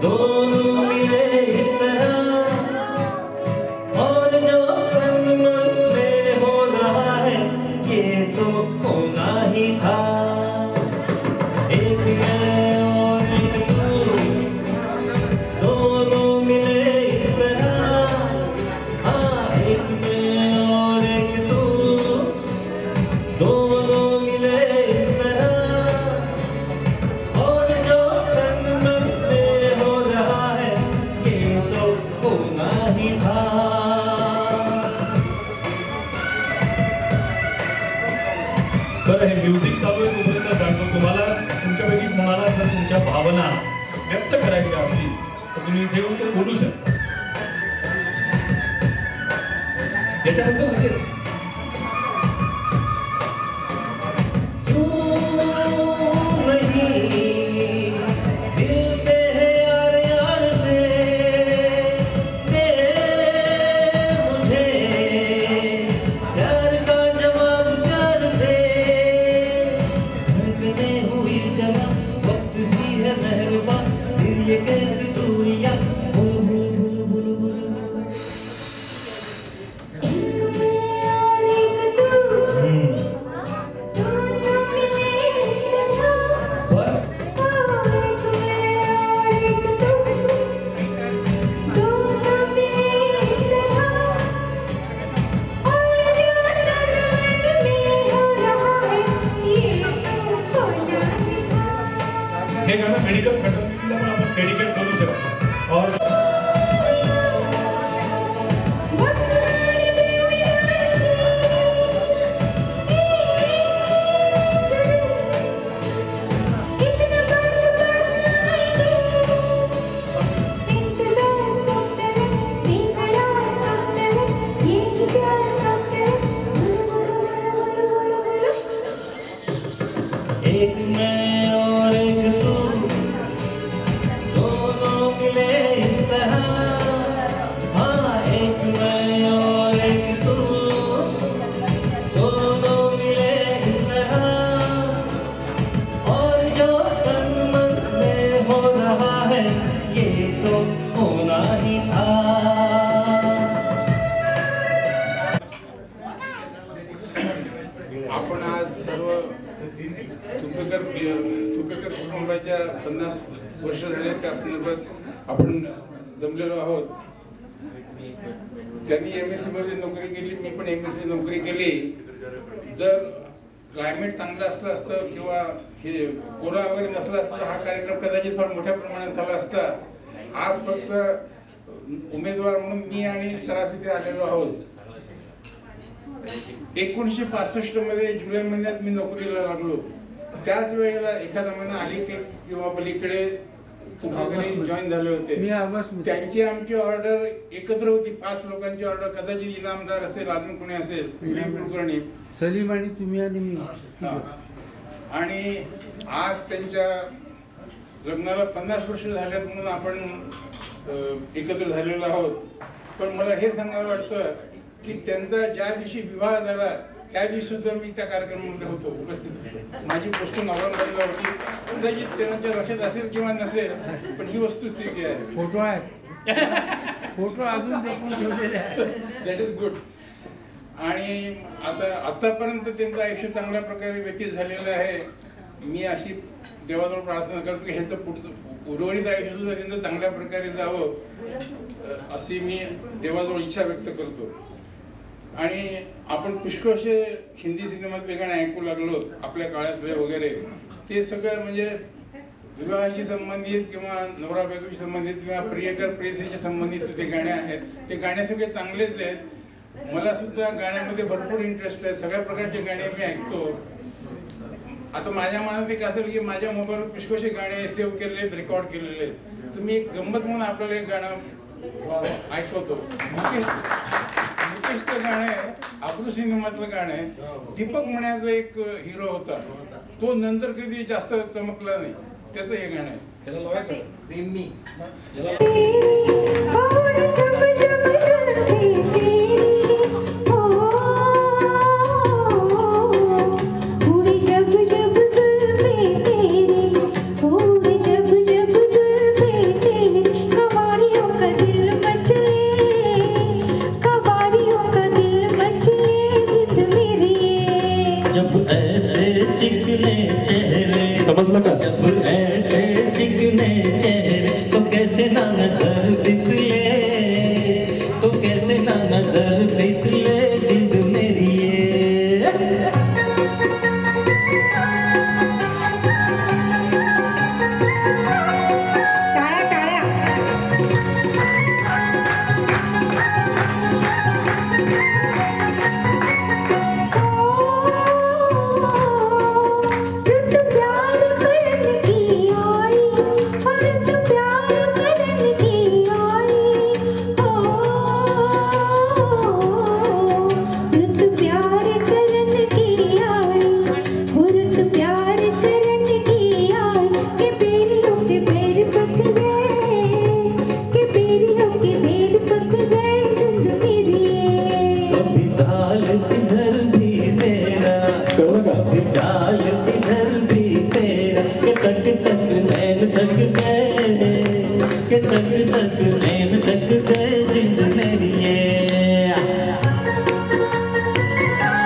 [SPEAKER 1] दोनों मिले इस तरह, और जो तन मन में हो रहा है ये तो होना ही था। एक मैं और एक तू दोनों मिले इस तरह, हाँ एक मैं और एक तू दोनों मिले इस तरह, और जो तन मन में हो रहा है ये तो होना ही था।
[SPEAKER 2] बरं, हे म्युझिक चालू आहे तोपर्यंत सांगतो तुम्हाला, तुमच्यापैकी कोणाला जर तुमच्या भावना व्यक्त करायच्या असतील तर तुम्ही इथे येऊन ते बोलू शकता. याच्यानंतर लगेच
[SPEAKER 1] नहीं मिलते हैं यार यार से, दे मुझे प्यार का जवाब प्यार से, धड़कने हुई जवां वक्त भी है मेहरबां, फिर ये कैसी दूरियां, boule boule boule boule boule boule.
[SPEAKER 5] एक मैं और एक तू दोनों मिले इस तरह,
[SPEAKER 1] पर
[SPEAKER 5] एक मैं और एक तू दोनों मिले इस तरह, और जो तन मन में हो रहा है ये तो होना ही था।
[SPEAKER 2] हे गाणं मेडिकल फॅटर्निटीला पण आपण डेडिकेट करू शकतो. और
[SPEAKER 1] एक मैं और एक तू दोनों मिले इस तरह, हाँ एक मैं और एक तू दोनों मिले इस तरह, और जो तन मन में हो रहा है ये तो होना ही था।
[SPEAKER 6] आपण आज सर्व तुपेकर कुटुंबाच्या 50 वर्ष झाले त्या संदर्भात आपण जमलेलो आहोत. त्यांनी MSc मध्ये नोकरी केली, मी पण MSc नोकरी केली. जर क्लायमेट चांगलं असलं असतं किंवा हे कोरा वगैरे नसला असतं हा कार्यक्रम कदाचित फार मोठ्या प्रमाणात झाला असता. आज फक्त उमेदवार म्हणून मी आणि सराफ इथे आलेलो आहोत. 1965 मध्ये जुलै महिन्यात मी नोकरीला लागलो. त्याच वेळेला एखादा महिना अलीकडे किंवा पलीकडे जॉईन झाले होते. त्यांची आमची ऑर्डर एकत्र होती, 5 लोकांची ऑर्डर. कदाचित इनामदार असेल, अजून कोणी असेल, कुलकर्णी,
[SPEAKER 7] सलीम आणि तुम्ही आणि मी.
[SPEAKER 6] आणि आज त्यांच्या लग्नाला 50 वर्ष झाल्यात म्हणून आपण एकत्र झालेलो आहोत. पण मला हे सांगायला वाटतं की त्यांचा ज्या दिवशी विवाह झाला त्या दिवशी सुद्धा मी त्या कार्यक्रमामध्ये होतो, उपस्थित होतो. माझी पोस्टिंग औरंगाबादला होती. कदाचित त्यांच्या लक्षात असेल किंवा नसेल, पण ही वस्तुस्थिती आहे.
[SPEAKER 7] फोटो आहे, फोटो अजून जपून ठेवलेले आहे.
[SPEAKER 6] That is good. आणि आतापर्यंत त्यांचं आयुष्य चांगल्या प्रकारे व्यतीत झालेलं आहे. मी अशी देवाजवळ प्रार्थना करतो की ह्याचं पुढचं उर्वरित आयुष्य सुद्धा त्यांचं चांगल्या प्रकारे जावं अशी मी देवाजवळ इच्छा व्यक्त करतो. आणि आपण पुष्कळसे हिंदी सिनेमातले गाणे ऐकू लागलो आपल्या काळातले वगैरे. ते सगळं म्हणजे विवाहाशी संबंधित किंवा नवरा बायकोशी संबंधित किंवा प्रियकर प्रेयसीशी संबंधित जे गाणे आहेत ते गाणे सगळे चांगलेच आहेत. मला सुद्धा गाण्यामध्ये भरपूर इंटरेस्ट आहे. सगळ्या प्रकारचे गाणे मी ऐकतो. आता माझ्या मनात एक असेल की माझ्या मोबाईलवर पुष्कळशी गाणे सेव्ह केलेले आहेत, रेकॉर्ड केलेले आहेत. तर मी एक गंमत म्हणून आपल्याला एक गाणं ऐकवतो. मुकेशचं गाणं आहे, अब्रू सिनेमातलं गाणं आहे. दीपक म्हणायचा एक हिरो होता, तो नंतर कधी जास्त चमकला नाही. त्याचं हे गाणं आहे. त्याला लावायचं
[SPEAKER 2] समजलं का?
[SPEAKER 1] जब ऐसे चिकने चेहरे तो कैसे ना नजर फिसले, तो कैसे ना नजर फिसले जिंद मेरी ये.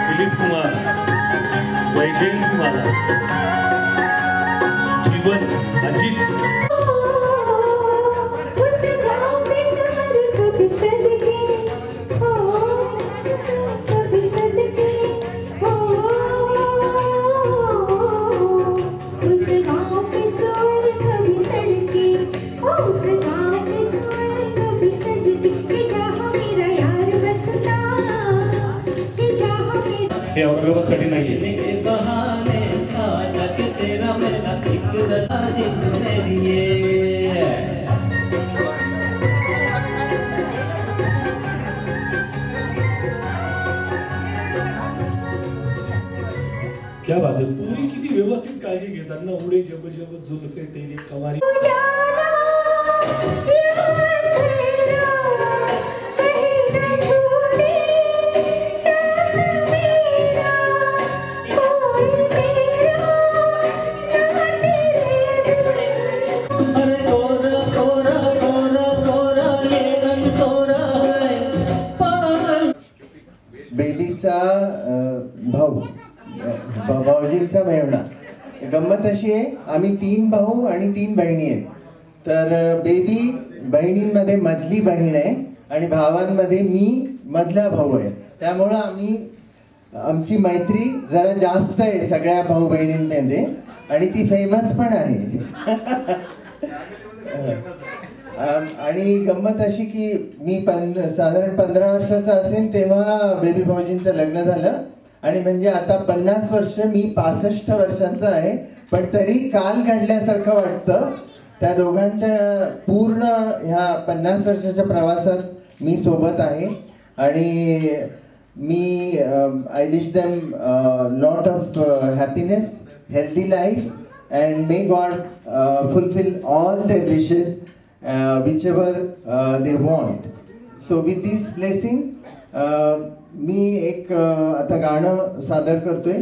[SPEAKER 2] दिलीप कुमार, वैजयंती माला, जीवन, अजित. हे औरंगाबादसाठी नाहीये.
[SPEAKER 1] बहाने खाना के तेरा मेरा एक रजा जिंद मेरी ये.
[SPEAKER 2] क्या बात आहे. पुरी किती व्यवस्थित काळजी घेतात ना. उडे जब जब जुल्फे तेरी कवारी.
[SPEAKER 8] बेबीचा भाऊ, भाऊजींचा मेवणा. गंमत अशी आहे, आम्ही 3 भाऊ आणि 3 बहिणी आहेत. तर बेबी बहिणींमध्ये मधली बहीण आहे आणि भावांमध्ये मी मधला भाऊ आहे. त्यामुळं आमची मैत्री जरा जास्त आहे सगळ्या भाऊ बहिणींमध्ये आणि ती फेमस पण आहे. आणि गंमत अशी की मी साधारण 15 वर्षाचा असेल तेव्हा बेबी भाऊजींचं लग्न झालं आणि म्हणजे आता 50 वर्ष, मी 65 वर्षांचा आहे. पण तरी काल घडल्यासारखं वाटतं. त्या दोघांच्या पूर्ण ह्या 50 वर्षाच्या प्रवासात मी सोबत आहे आणि मी I wish them lot of happiness, healthy life and may God fulfil all their wishes whichever they want. So with this blessing मी एक आता गाणं सादर करतोय.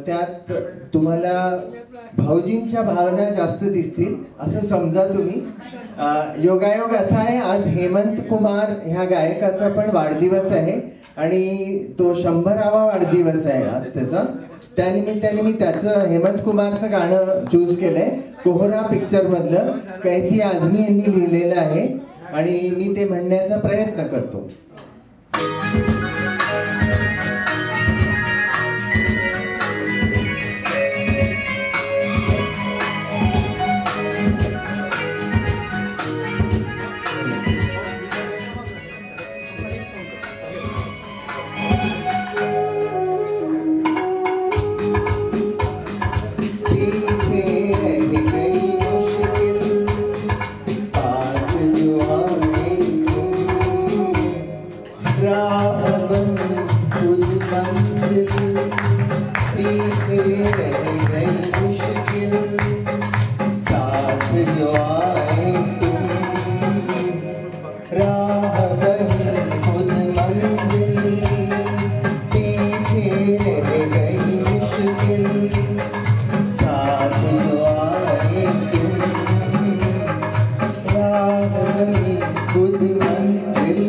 [SPEAKER 8] त्यात तुम्हाला भाऊजींच्या भावना जास्त दिसतील असं समजा तुम्ही. योगायोग असा आहे, आज हेमंत कुमार ह्या गायकाचा पण वाढदिवस आहे आणि तो 100वा वाढदिवस आहे आज त्याचा. त्यानिमित्ताने मी त्याचं, हेमंत कुमारचं गाणं चूज केलंय. कोहरा पिक्चर मधलं, कैफी आझमी यांनी लिहिलेलं आहे आणि मी ते म्हणण्याचा प्रयत्न करतो. जो आए तुम, राह वही खुद मंजिल, पीछे रह गई मुश्किल, साथ जो आए तुम, राह वही खुद मंजिल।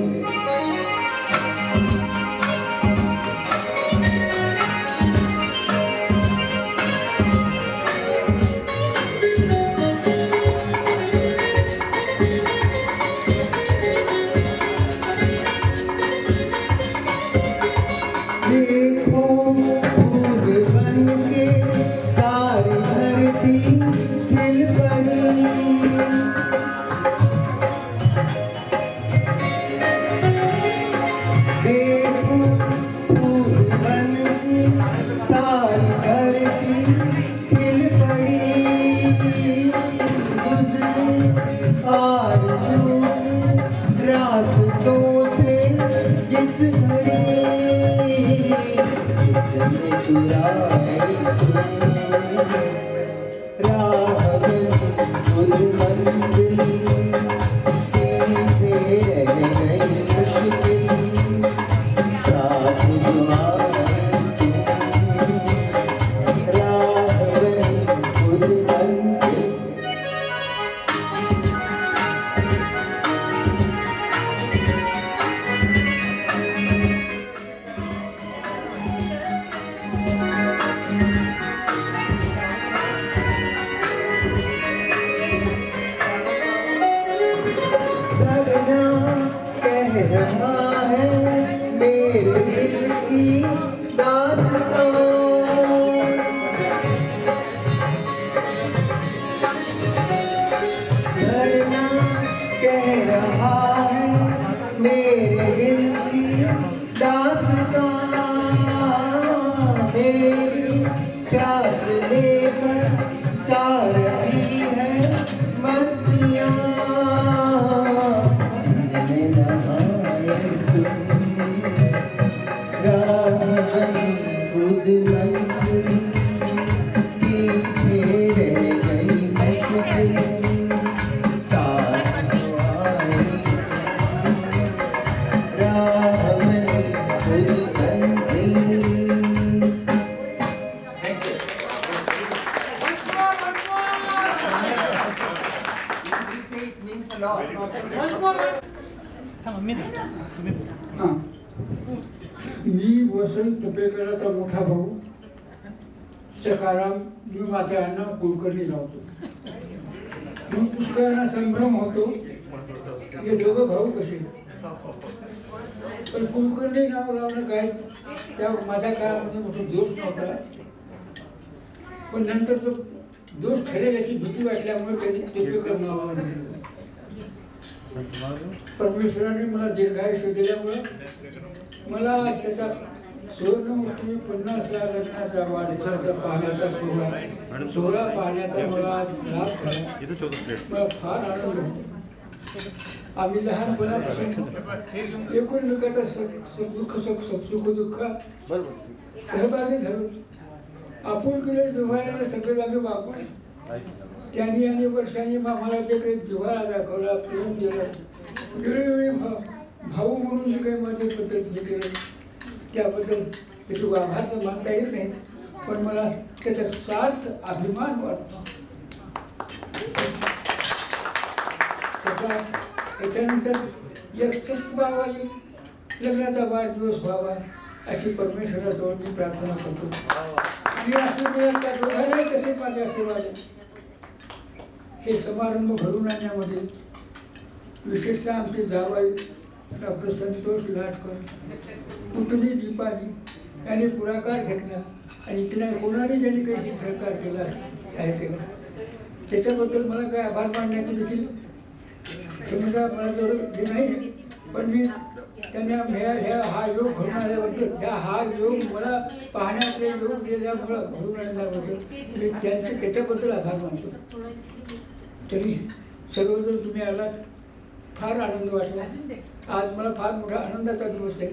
[SPEAKER 8] देखो फूल बनके सारी धरती खिल पड़ी, देखो फूल बनके सारी धरती खिल पड़ी, गुजरे आरज़ू के रास्तों से जिस घड़ी, जिसने चुराए राह खुद मंजिल, पीछे रह गई मुश्किल, साथ जो आए तुम, राह वही खुद मंजिल। लगना कह रहा है मेरे दिल की दास्तां, लगना कह रहा है मेरे दिल की दास्तां, मेरी प्यास लेकर जा रही है मस्तियाँ, में नहाए तुम, राह वही खुद मंजिल, पीछे रह गई मुश्किल, साथ जो आए राह वही खुद मंजिल। It means a lot.
[SPEAKER 3] Mummy तुम्ही बोला.
[SPEAKER 7] हां. मी वसंत तुपेकरांचा मोठा भाऊ सखाराम, मी माझं नाव कुलकर्णी लावतो. मी पुष्कळांना संभ्रम होतो हे दोघं भाऊ कसे, पण कुलकर्णी नाव लावणं काय त्या माझ्या काळामध्ये मोठा दोष नव्हता, पण नंतर तो दोष ठरेल याची भीती वाटल्यामुळे त्यांनी तुपेकर नाव लावलं. परमेश्वराने मला दीर्घायुष्य दिल्यामुळं मला त्याचा सुवर्णमूर्ती 50ला लग्नाचा वाढदिवसाचा पाहण्याचा सोहळा पाहण्याचा मला लाभ झाला. मला फार आनंद होतो. आम्ही लहानपणापासून एकूणमेकाचा सुख दुःख सहभागी झालो. आपुलकीने जिव्हाळ्याने सगळे आम्ही वागलो. त्यांनी आणि वर्षांनी आम्हाला जे काही जिव्हाळा दाखवला, प्रेम दिलं, वेळोवेळी भाऊ म्हणून जे काही माझे पद्धत केलं त्याबद्दल त्याची आभार तर मानता येत नाही, पण मला त्याचा सार्थ अभिमान वाटतो. त्याच्यानंतर एक सस्त व्हावा, लग्नाचा वाढदिवस व्हावा अशी परमेश्वराजवळ मी प्रार्थना करतो. मी आशीर्वाद त्या दोघांनाही तसे माझे आशीर्वाद आहे. हे समारंभ घडून आणण्यामध्ये विशेषतः आमचे जावई डॉक्टर संतोष लाटकर, पुतणी दीपाली यांनी पुढाकार घेतला आणि इथल्या कोणाने ज्यांनी काही सहकार केला सहाय्य केलं त्याच्याबद्दल मला काही आभार मानण्याची देखील समजा मला जवळ हे नाही, पण मी त्यांना हा योग घडून आल्याबद्दल हा योग मला पाहण्याचे योग दिल्यामुळं घडून आणल्याबद्दल मी त्यांचे त्याच्याबद्दल आभार मानतो. तरी सर्वजण तुम्ही आलात, फार आनंद वाटला. आज मला फार मोठा आनंदाचा दिवस आहे.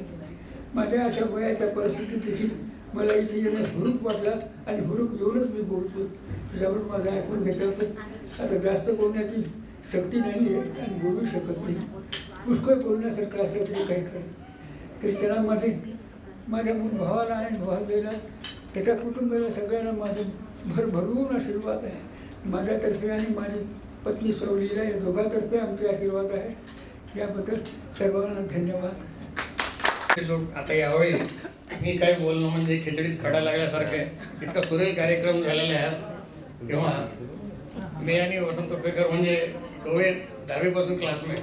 [SPEAKER 7] माझ्या अशा वयाच्या परिस्थितीत देखील मला इथे येण्यास हुरूप वाटला आणि हुरूप येऊनच मी बोलतो. तुझ्यावर माझं ऐकून घेतलं तर आता जास्त बोलण्याची शक्ती नाही आहे आणि बोलू शकत नाही. पुष्कळ बोलण्यासारखं असलं तरी काही खरं. तरी त्याला माझ्या भावाला आणि भावाला त्याच्या कुटुंबाला सगळ्यांना माझं भरभरून आशीर्वाद आहे. माझ्यातर्फे आणि माझी पत्नी सौलीला या दोघांतर्फे आमचे आशीर्वाद आहे. याबद्दल सर्वांना धन्यवाद.
[SPEAKER 9] लोक आता यावेळी मी काय बोलणं म्हणजे खिचडीत खडा लागल्यासारखं आहे. इतका सुरेल कार्यक्रम झालेला आहे आज. तेव्हा मी आणि वसंत पेकर म्हणजे दोघे 10वीपासून क्लासमेट.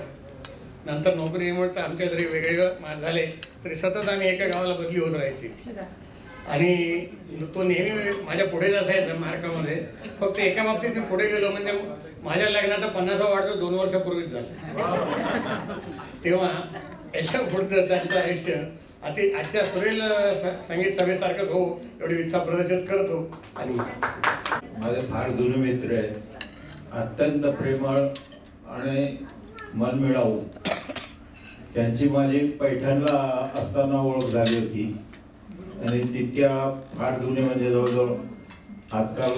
[SPEAKER 9] नंतर नोकरी निमित्त आमच्या जरी वेगवेगळं झाले तरी सतत आम्ही एका गावाला बदली होत राहायची. आणि तो नेहमी माझ्या पुढेच असायचा मार्कामध्ये. फक्त एका बाबतीत मी पुढे गेलो म्हणजे माझ्या लग्नाचा 50वा वाढतो 2 वर्षापूर्वीच झाला. तेव्हा याच्या पुढचं त्यांचं आयुष्य अति आजच्या सुरेल संगीत सभेसारखंच हो एवढी इच्छा प्रदर्शित करतो. आणि
[SPEAKER 10] माझे फार जुने मित्र आहेत, अत्यंत प्रेमळ आणि मनमिळावू. त्यांची माझी पैठणला असताना ओळख झाली होती आणि तितक्या फार जुने म्हणजे जवळजवळ आजकाल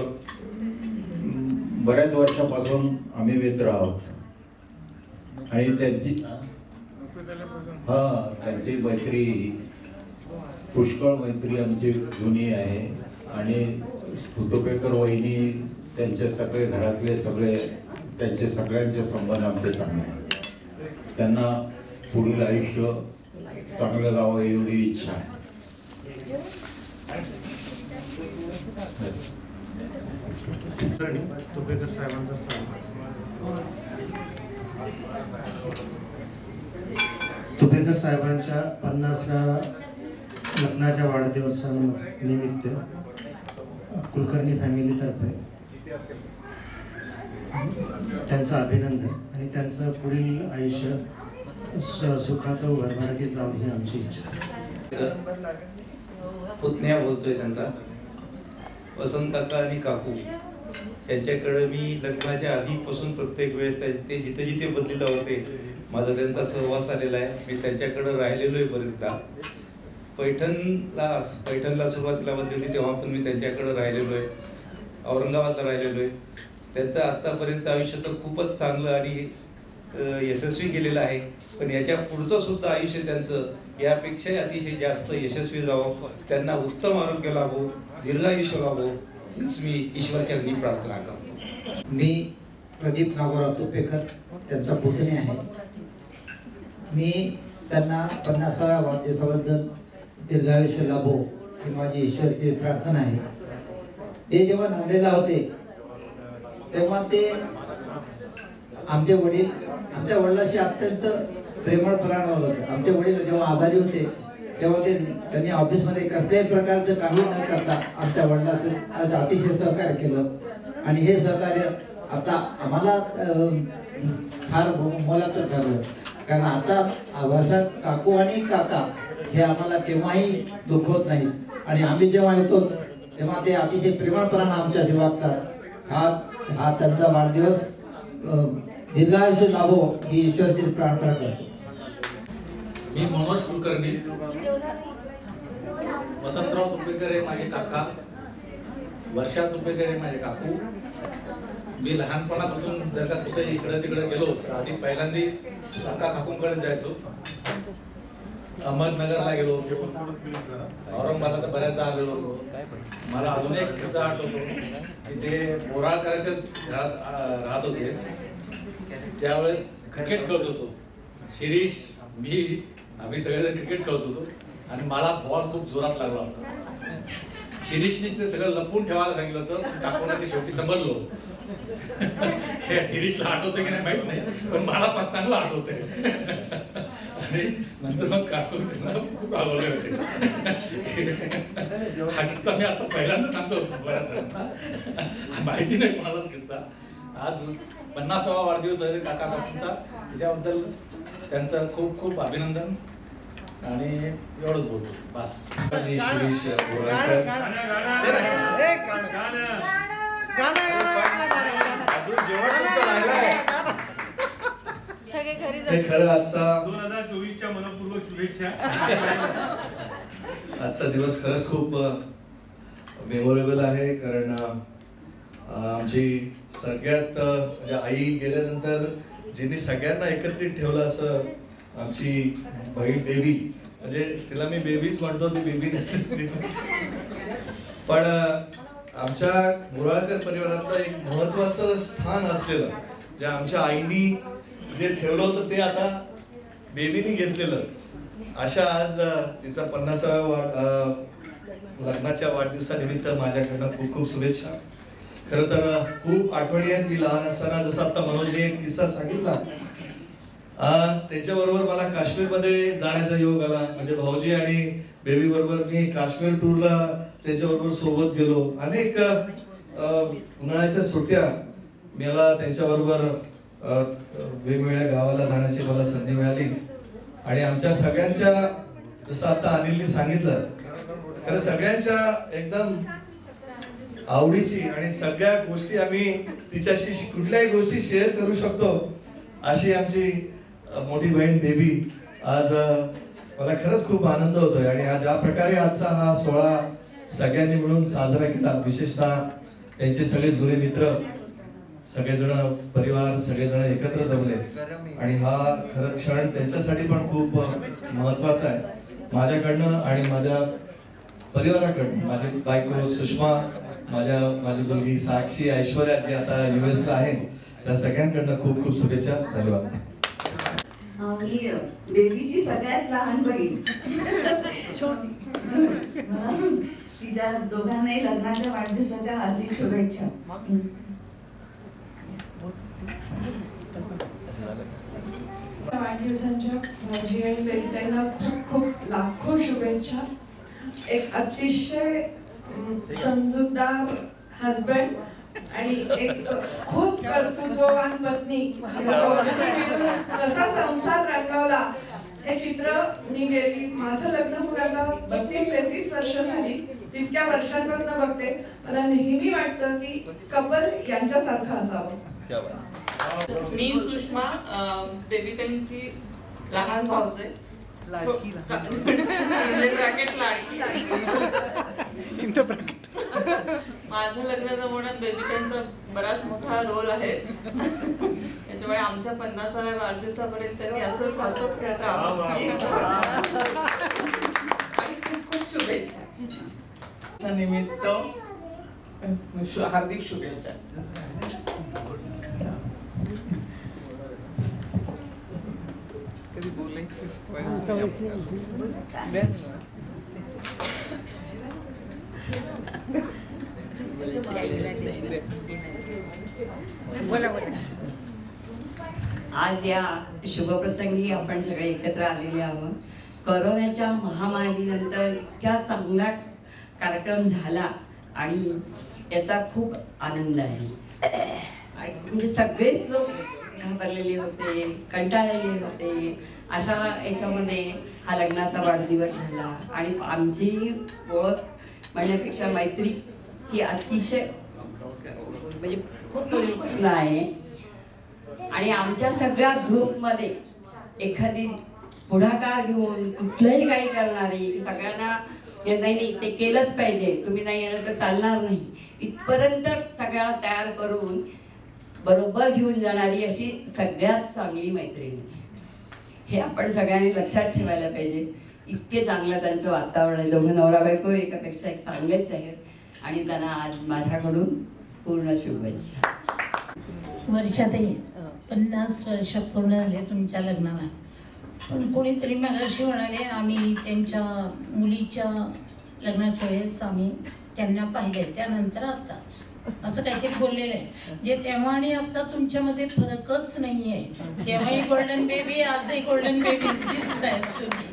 [SPEAKER 10] बऱ्याच वर्षापासून आम्ही मित्र आहोत. आणि त्यांची त्यांची मैत्री पुष्कळ मैत्री आमची जुनी आहे. आणि तुतोपेकर वहिनी त्यांचे सगळे घरातले सगळे त्यांचे सगळ्यांचे संबंध आमचे चांगले आहेत. त्यांना पुढील आयुष्य चांगलं जावं एवढी इच्छा आहे.
[SPEAKER 11] तुपेकर साहेबांचा तुपेकर साहेबांच्या 50व्या लग्नाच्या वाढदिवसानिमित्त कुलकर्णी फॅमिलीतर्फे त्यांचं अभिनंदन आणि त्यांचं पुढील आयुष्य सुखाचं भरभराटीत जाऊन ही आमची इच्छा.
[SPEAKER 12] पुतण्या बोलतोय त्यांचा वसंत काका आणि काकू त्यांच्याकडे मी लग्नाच्या आधीपासून प्रत्येक वेळेस ते जिथे जिथे बदलेला होते माझा त्यांचा सहवास आलेला आहे. मी त्यांच्याकडे राहिलेलो आहे बरेचदा. पैठणला सुरुवातीला बदली होती तेव्हा पण मी त्यांच्याकडे राहिलेलो आहे. औरंगाबादला राहिलेलो आहे. त्यांचं आत्तापर्यंत आयुष्य तर खूपच चांगलं आणि यशस्वी गेलेलं आहे. पण याच्या पुढचं सुद्धा आयुष्य त्यांचं यापेक्षाही अतिशय जास्त यशस्वी जावं, त्यांना उत्तम आरोग्य लाभो, दीर्घायुष्य लाभो हीच मी ईश्वरचरणी प्रार्थना करतो.
[SPEAKER 13] मी प्रदीप नागोराव तुपेकर त्यांचा पुतणी आहे. मी त्यांना 50व्या वाढदिवसाबद्दल दीर्घायुष्य लाभो ही माझी ईश्वरची प्रार्थना आहे. ते जेव्हा नांदेडला होते तेव्हा ते आमच्या वडिलांशी अत्यंत प्रेमळपणानं होतं. आमचे वडील जेव्हा आजारी होते तेव्हा त्यांनी ऑफिसमध्ये कसल्याही प्रकारचं काही न करता आमच्या वडिलांना अतिशय सहकार्य केलं. आणि हे सहकार्य आता आम्हाला फार मोलाचं ठरलं. कारण आता वर्षात काकू आणि काका हे आम्हाला केव्हाही दुखवत नाही. आणि आम्ही जेव्हा येतो तेव्हा ते अतिशय प्रेमळपणानं आमच्याशी वागतात. हा त्यांचा वाढदिवस दीर्घायुष्य लाभो ही ईश्वरची प्रार्थना करतो.
[SPEAKER 14] मी मनोज कुलकर्णी. वसंतराव तुपेकर हे माझे काका, वर्षा तुपेकर हे माझे काकू. मी लहानपणापासून जर का कुठे इकडे तिकडे गेलो तर आधी पहिल्यांदा काका काकूंकडे जायचो. अहमदनगरला गेलो, औरंगाबादला तर बऱ्याचदा आलेलो होतो. मला अजून एक किस्सा आठवतो की ते बोराळकरांच्या घरात राहत होते. त्यावेळेस क्रिकेट खेळत होतो. शिरीष, मी, आम्ही सगळेजण क्रिकेट खेळत होतो आणि मला बॉल खूप जोरात लागला होता. शिरीषने ते सगळं लपून ठेवायला सांगितलं होतं. काकूने ते शेवटी समजलो. शिरीषला आठवतं की नाही माहित नाही, पण मला पण चांगलं आठवतंय. आणि नंतर मग काकू त्यांना खूप आवडले होते. हा किस्सा मी आता पहिल्यांदा सांगतो बऱ्याच माहिती नाही कोणालाच किस्सा. आज 50वा वाढदिवस आहे काका काकूंचा. त्याच्याबद्दल त्यांचं खूप खूप अभिनंदन आणि एवढंच बोलतो बस.
[SPEAKER 12] खरं आजचा
[SPEAKER 15] 2024च्या मनपूर्वक शुभेच्छा. आजचा दिवस खरंच खूप मेमोरेबल आहे, कारण आमची सगळ्यात म्हणजे आई गेल्यानंतर जिने सगळ्यांना एकत्रित ठेवलं असं आमची बहीण बेबी, म्हणजे तिला मी बेबीच म्हणतो, ती बेबी नसेल पण आमच्या मुराळकर परिवारातलं एक महत्वाचं स्थान असलेलं जे आमच्या आईनी जे ठेवलं होतं ते आता बेबीनी घेतलेलं. अशा आज तिचा 50व्या लग्नाच्या वाढदिवसानिमित्त माझ्याकडनं खूप खूप शुभेच्छा. खरं तर खूप आठवणी आहेत. मी लहान असताना जसं आता मनोजने एक किस्सा सांगितला, त्याच्याबरोबर मला काश्मीरमध्ये जाण्याचा योग आला. म्हणजे भाऊजी आणि बेबी बरोबर मी काश्मीर टूरला त्यांच्याबरोबर सोबत गेलो. अनेक उन्हाळ्याच्या सुट्ट्या मला त्यांच्याबरोबर वेगवेगळ्या गावाला जाण्याची मला संधी मिळाली. आणि आमच्या सगळ्यांच्या, जसं आता अनिलने सांगितलं, खरं सगळ्यांच्या एकदम आवडीची आणि सगळ्या गोष्टी आम्ही तिच्याशी कुठल्याही गोष्टी शेअर करू शकतो अशी आमची मोठी बहीण बेबी. आज मला खरंच खूप आनंद होतोय. आणि आज ज्या प्रकारे आजचा हा सोहळा सगळ्यांनी मिळून साजरा केला, विशेषतः त्यांचे सगळे जुने मित्र, सगळेजण परिवार, सगळेजण एकत्र जमले. आणि हा खरं क्षण त्यांच्यासाठी पण खूप महत्वाचा आहे. माझ्याकडनं आणि माझ्या परिवाराकडनं, माझी बायको सुषमा, माझी मुलगी साक्षी, ऐश्वर्या जी आता US ला आहे, त्या सगळ्यांकडनं खूप खूप शुभेच्छा. धन्यवाद.
[SPEAKER 16] मी बेबीची सगळ्यात लहान बहीण, तिच्या दोघांनाही लग्नाच्या वाढदिवसाच्या हार्दिक शुभेच्छा.
[SPEAKER 17] वाढदिवसांच्या भाजी आणि बेबीताईंना खूप खूप लाखो शुभेच्छा. एक अतिशय समजूतदार हजबंड आणि एक खूप कर्तृत्ववान पत्नी, कसा संसार रंगवला हे चित्र मी गेली, माझं लग्न होऊन आता 32-33 वर्ष झाली, तितक्या वर्षांपासून बघते. मला नेहमी वाटतं की कपल यांच्यासारखं असावं.
[SPEAKER 18] मी सुषमा, बेबीताईंची लहान भाऊज आहे. लाडकी. माझं लग्न जमवण्यात बेबीताईंचा बराच मोठा रोल आहे. त्याच्यामुळे आमच्या 50व्या वाढदिवसापर्यंत त्यांनी असंच हसत खेळत राहावं आणि खूप खूप शुभेच्छा.
[SPEAKER 19] निमित्त हार्दिक शुभेच्छा.
[SPEAKER 20] आज या शुभप्रसंगी आपण सगळे एकत्र आलेले आहोत. कोरोनाच्या महामारीनंतर इतक्या चांगला कार्यक्रम झाला आणि याचा खूप आनंद आहे. म्हणजे सगळेच लोक घाबरलेले होते, कंटाळलेले होते. अशा याच्यामध्ये हा लग्नाचा वाढदिवस झाला आणि आमची ओळख म्हणण्यापेक्षा मैत्री ही अतिशय म्हणजे खूप पूर्वीपासून आहे. आणि आमच्या सगळ्या ग्रुपमध्ये एखादी पुढाकार घेऊन कुठलंही काही करणारी, सगळ्यांना नाही नाही ते केलंच पाहिजे, तुम्ही नाही येणार तर चालणार नाही, इथपर्यंत सगळ्यांना तयार करून बरोबर घेऊन जाणारी अशी सगळ्यात चांगली मैत्रीण. हे आपण सगळ्यांनी लक्षात ठेवायला पाहिजे. इतके चांगलं त्यांचं वातावरण आहे. दोघं नवरा बायको एकापेक्षा एक चांगलेच आहेत आणि त्यांना आज माझ्याकडून पूर्ण शुभेच्छा.
[SPEAKER 21] वर्षातही 50 वर्ष पूर्ण झाले तुमच्या लग्नाला. पण कोणीतरी मगाशी म्हणाले आम्ही त्यांच्या मुलीच्या लग्नाच्या वेळेस आम्ही त्यांना पाहिले, त्यानंतर आत्ताच असं काहीतरी बोललेलं आहे. जे तेव्हा आणि आता तुमच्यामध्ये फरकच नाही आहे. तेव्हाही गोल्डन बेबी, आजही गोल्डन बेबी दिसत आहे तुम्ही.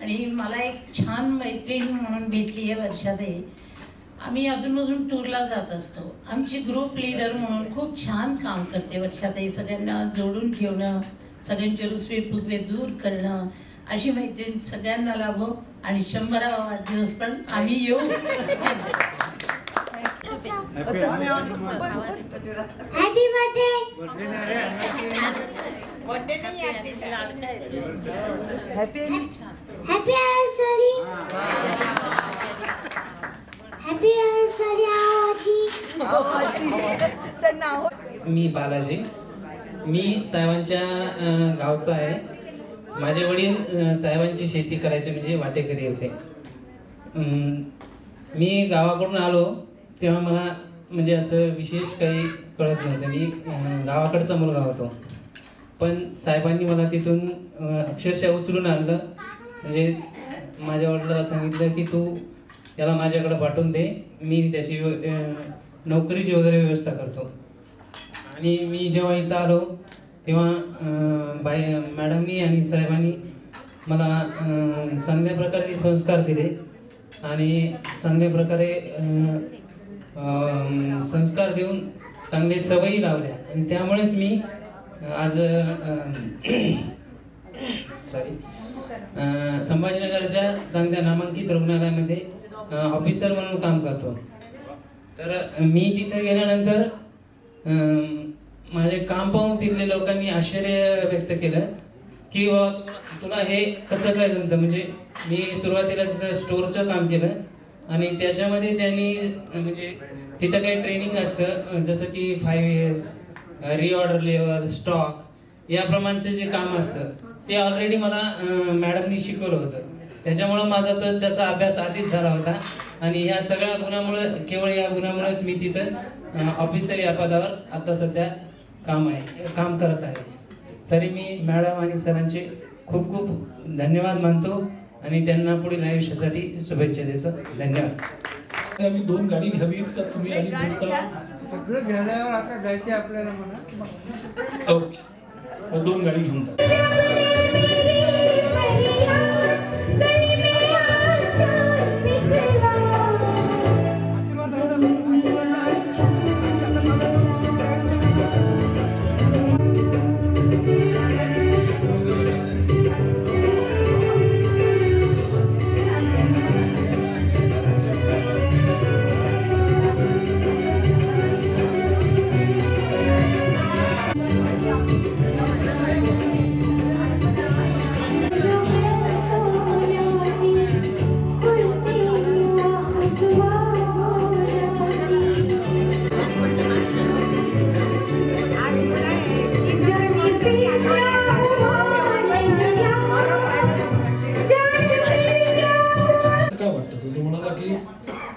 [SPEAKER 21] आणि मला एक छान मैत्रीण म्हणून भेटली आहे वर्षातही. आम्ही अधूनमधून टूरला जात असतो. आमची ग्रुप लीडर म्हणून खूप छान काम करते वर्षातही. सगळ्यांना जोडून ठेवणं, सगळ्यांचे रुसवे फुगवे दूर करणं, अशी मैत्रीण सगळ्यांना लाभो. आणि 100वा वाढदिवस पण आम्ही येऊ.
[SPEAKER 5] Happy birthday. हॅपी हॅपी
[SPEAKER 19] मी बालाजी. मी साहेबांच्या गावचा आहे. माझे वडील साहेबांची शेती करायचे म्हणजे वाटेकरी होते. मी गावाकडून आलो तेव्हा मला म्हणजे असं विशेष काही कळत नव्हतं. मी गावाकडचा मुलगा होतो. पण साहेबांनी मला तिथून अक्षरशः उचलून आणलं. म्हणजे माझ्या वडिलांना सांगितलं की तू याला माझ्याकडे पाठवून दे, मी त्याची नोकरीची वगैरे व्यवस्था करतो. आणि मी जेव्हा इथं आलो तेव्हा मॅडमनी आणि साहेबांनी मला चांगल्या प्रकारे संस्कार दिले आणि चांगल्या प्रकारे संस्कार देऊन चांगले सवयी लावल्या. आणि त्यामुळेच मी आज संभाजीनगरच्या चांगल्या नामांकित रुग्णालयामध्ये ऑफिसर म्हणून काम करतो. तर मी तिथे गेल्यानंतर माझे काम पाहून तिथले लोकांनी आश्चर्य व्यक्त केलं की बाबा तुला हे कसं काय जमतं. म्हणजे मी सुरुवातीला तिथं स्टोअरचं काम केलं आणि त्याच्यामध्ये त्यांनी म्हणजे तिथं काही ट्रेनिंग असतं जसं की 5S, रिऑर्डर लेवल, स्टॉक याप्रमाणचं जे काम असतं ते ऑलरेडी मला मॅडमनी शिकवलं होतं. त्याच्यामुळं माझा तर त्याचा अभ्यास आधीच झाला होता आणि ह्या सगळ्या गुणामुळं, केवळ या गुणामुळेच मी तिथं ऑफिसर या पदावर आता सध्या काम करत आहे. तरी मी मॅडम आणि सरांचे खूप खूप धन्यवाद मानतो आणि त्यांना पुढील आयुष्यासाठी शुभेच्छा देतो. धन्यवाद.
[SPEAKER 2] आम्ही 2 गाडी घ्यावीत का तुम्ही आणि बोलता?
[SPEAKER 22] सगळं झाल्यावर आता जायचे आपल्याला म्हणा.
[SPEAKER 2] ओके, 2 गाडी घेऊन टाका.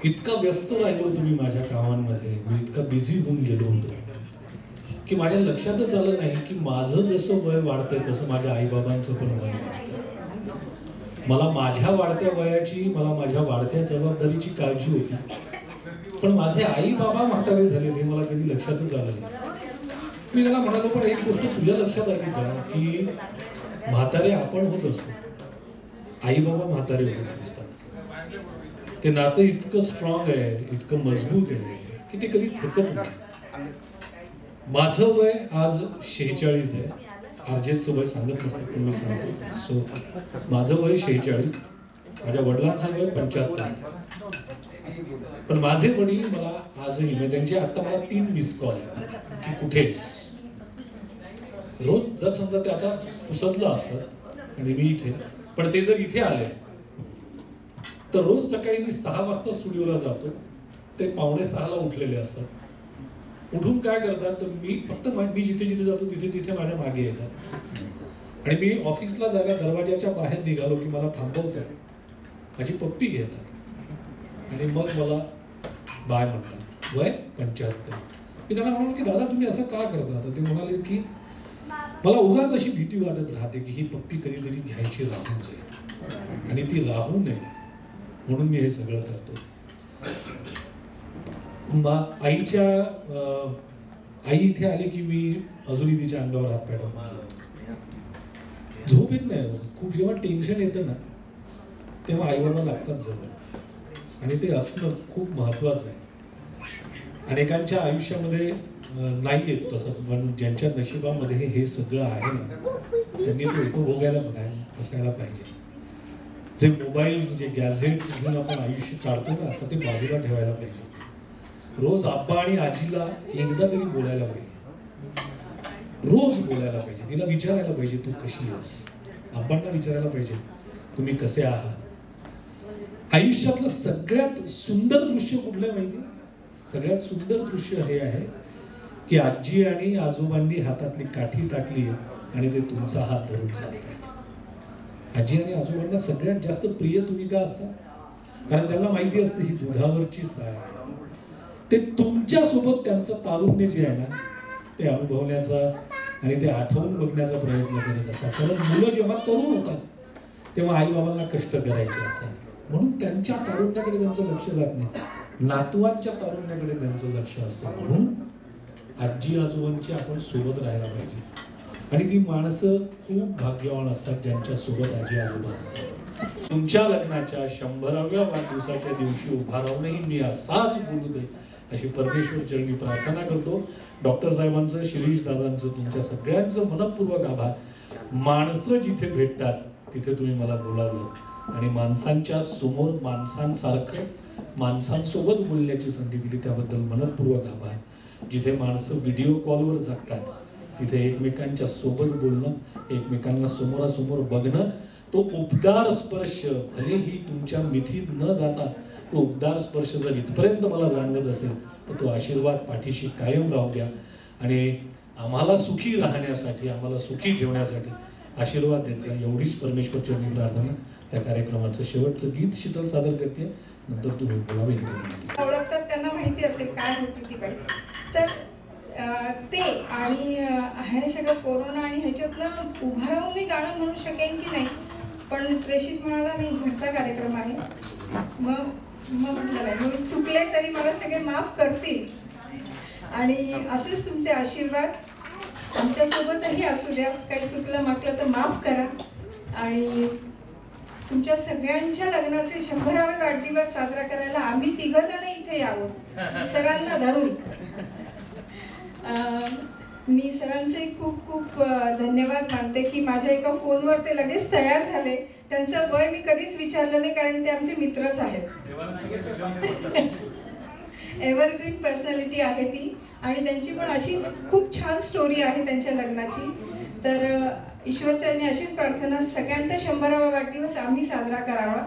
[SPEAKER 2] इतका व्यस्त राहिलो तुम्ही माझ्या कामांमध्ये, मी इतका बिझी होऊन गेलो होतो की माझ्या लक्षातच आलं नाही की माझं जसं वय वाढतंय तसं माझ्या आईबाबांचं पण वय वाढतंय. मला माझ्या वाढत्या वयाची, मला माझ्या वाढत्या जबाबदारीची काळजी होती, पण माझे आई बाबा म्हातारे झाले ते मला कधी लक्षातच आलं नाही. मी त्याला म्हणालो पण एक गोष्ट तुझ्या लक्षात आली का की म्हातारे आपण होत असतो, आई बाबा म्हातारे होत असतात. ते नातं इतकं स्ट्रॉंग आहे, इतकं मजबूत आहे की ते कधी थकत नाही. माझं वय आज 46 आहे. अर्जेतचं वय सांगत नसतं पण मी सांगतो. सो माझं वय 46, माझ्या वडिलांचं वय 75. पण माझे वडील मला आजही, म्हणजे त्यांचे आता मला 3 मिस कॉल आहेत की कुठेच. रोज जर समजा ते आता पुसतला असतात आणि मी इथे, पण ते जर इथे आले तर रोज सकाळी मी 6 वाजता स्टुडिओला जातो, ते 5:45ला उठलेले असतात. उठून काय करतात तर मी फक्त मी जिथे जिथे जातो तिथे तिथे माझ्या मागे येतात आणि मी ऑफिसला जायला दरवाजाच्या बाहेर निघालो की मला थांबवतात, माझी पप्पी घेतात आणि मग मला बाय म्हणतात. वय 75. मी त्यांना म्हणालो की दादा तुम्ही असं का करता? तर ते म्हणाले की मला उगाच अशी भीती वाटत राहते की ही पप्पी कधीतरी घ्यायची राहून जाईल आणि ती राहू नये म्हणून मी हे सगळं करतो. आई इथे आली की मी अजूनही तिच्या अंगावर हात पाय टाकून झोपतो. झोप येत नाही. खूप जेव्हा टेन्शन येतं ना तेव्हा आईबाबा लागतात जवळ आणि ते असणं खूप महत्वाचं आहे. अनेकांच्या आयुष्यामध्ये नाही येत तसं, पण ज्यांच्या नशिबामध्ये हे सगळं आहे ना त्यांनी ते उपभोगायला असायला पाहिजे. जे मोबाईल्स, जे गॅझेट्स घेऊन आपण आयुष्य काढतो ना आता ते बाजूला ठेवायला पाहिजे. रोज आब्बा आणि आजीला एकदा तरी बोलायला पाहिजे, रोज बोलायला पाहिजे. तिला विचारायला पाहिजे तू कशी आहेस, आब्बांना विचारायला पाहिजे तुम्ही कसे आहात. आयुष्यातलं सगळ्यात सुंदर दृश्य कुठलं माहिती? सगळ्यात सुंदर दृश्य हे आहे की आजी आणि आजोबांनी हातातली काठी टाकली आणि ते तुमचा हात धरून चालतायत. आजी आणि आजोबांना सगळ्यात जास्त प्रिय तुम्ही का असता? कारण त्यांना माहिती असते ही दुधावरची साय. ते तुमच्या सोबत त्यांचं तारुण्य जे आहे ना ते अनुभवण्याचा आणि ते आठवून बघण्याचा प्रयत्न करत असतात. कारण मुलं जेव्हा तरुण होतात तेव्हा आईबाबांना कष्ट करायचे असतात, म्हणून त्यांच्या तारुण्याकडे त्यांचं लक्ष जात नाही, नातवांच्या तारुण्याकडे त्यांचं लक्ष असतं. म्हणून आजी आजोबांची आपण सोबत राहायला पाहिजे. आणि ती माणसं खूप भाग्यवान असतात ज्यांच्या सोबत आजी आजोबा असतात. तुमच्या लग्नाच्या 100व्या वाढदिवसाच्या दिवशी उभा राहूनही मी असाच बोलू दे अशी परमेश्वर चरणी प्रार्थना करतो. डॉक्टर साहेबांचं, शिरीष दादांचं, तुमच्या सगळ्यांचं मनपूर्वक आभार. माणसं जिथे भेटतात तिथे तुम्ही मला बोलावलं आणि माणसांच्या समोर माणसांसारखं माणसांसोबत बोलण्याची संधी दिली त्याबद्दल मनपूर्वक आभार. जिथे माणसं व्हिडिओ कॉलवर जगतात तिथे एकमेकांच्या सोबत बोलणं, एकमेकांना समोरासमोर बघणं, तो उबदार स्पर्श भलेही तुमच्या मिठीत न जाता तो उबदार स्पर्श जर इथपर्यंत मला जाणवत असेल तर तो आशीर्वाद पाठीशी कायम राहू द्या आणि आम्हाला सुखी राहण्यासाठी, आम्हाला सुखी ठेवण्यासाठी आशीर्वाद द्यायचा, एवढीच परमेश्वर चरणी प्रार्थना. या कार्यक्रमाचं शेवटचं गीत शीतल सादर करते, नंतर तुम्ही बोलावे.
[SPEAKER 17] ओळखतात त्यांना माहिती असेल काय होती ती बाई. तर ते आणि हे सगळं कोरोना आणि ह्याच्यातनं उभं राहून मी गाणं म्हणू शकेन की नाही, पण प्रेषित म्हणाला नाही घरचा कार्यक्रम आहे, मग म्हटलं नाही, मग चुकले तरी मला सगळे माफ करतील आणि असेच तुमचे आशीर्वाद आमच्यासोबतही असू द्या. काही चुकलं मागलं तर माफ करा आणि तुमच्या सगळ्यांच्या लग्नाचे 100वे वाढदिवस साजरा करायला आम्ही 3 जण इथे यावं सगळ्यांना धरून. मी सरांचे खूप खूप धन्यवाद मानते की माझ्या एका फोनवर ते लगेच तयार झाले. त्यांचं वय मी कधीच विचारलं नाही कारण ते आमचे मित्रच आहेत. एव्हरग्रीन पर्सनॅलिटी आहे ती आणि त्यांची पण अशीच खूप छान स्टोरी आहे त्यांच्या लग्नाची. तर ईश्वरचरणी अशीच प्रार्थना सगळ्यांचा 100वा वाढदिवस आम्ही साजरा करावा.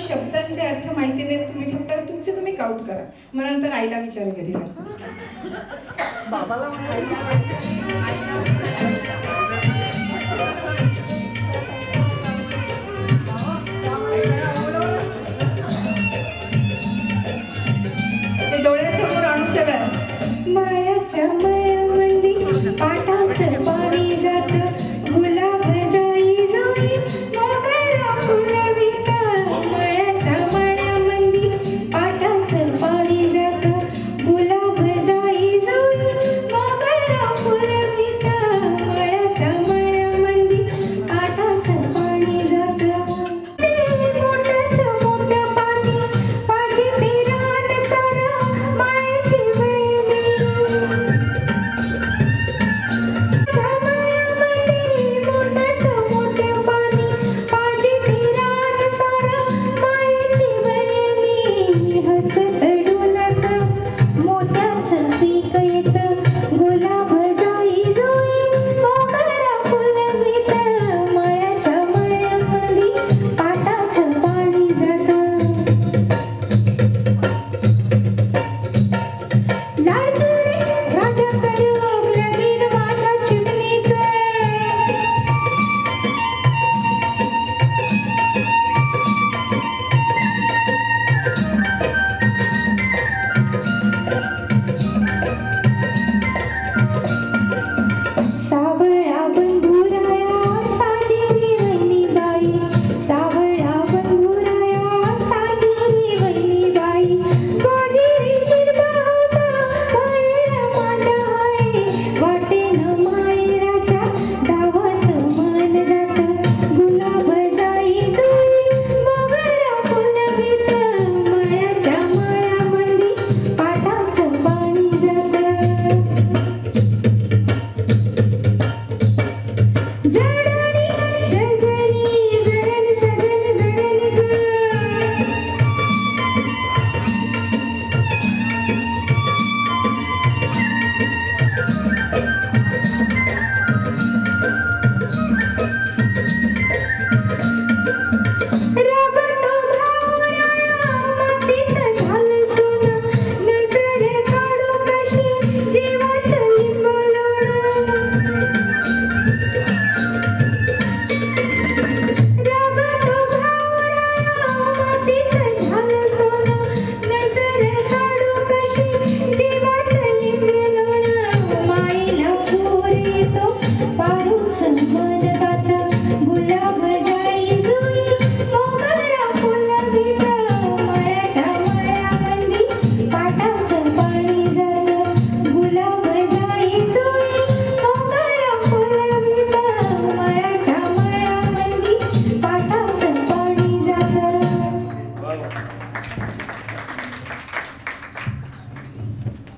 [SPEAKER 17] शब्दांचे अर्थ माहिती नाही, तुम्ही फक्त तुमचे तुम्ही काउंट करा. मग नंतर आईला विचार घरी जा. बाबाला डोळ्यासमोर आणू सगळं. माळ्याच्या मळ्यामध्ये पाटाचं पाणी जात, गुलाब जाई जाई मोगरा फुलविता. मळ्याच्या मळ्यामध्ये पाटाचं पाणी जात, गुलाब जाई जाई मोगरा फुलविता. मळ्याच्या मळ्यामध्ये पाटाचं पाणी जात, मोठ्याचं मोठं पाणी पाजी ते रान सारं मायेची वेणी.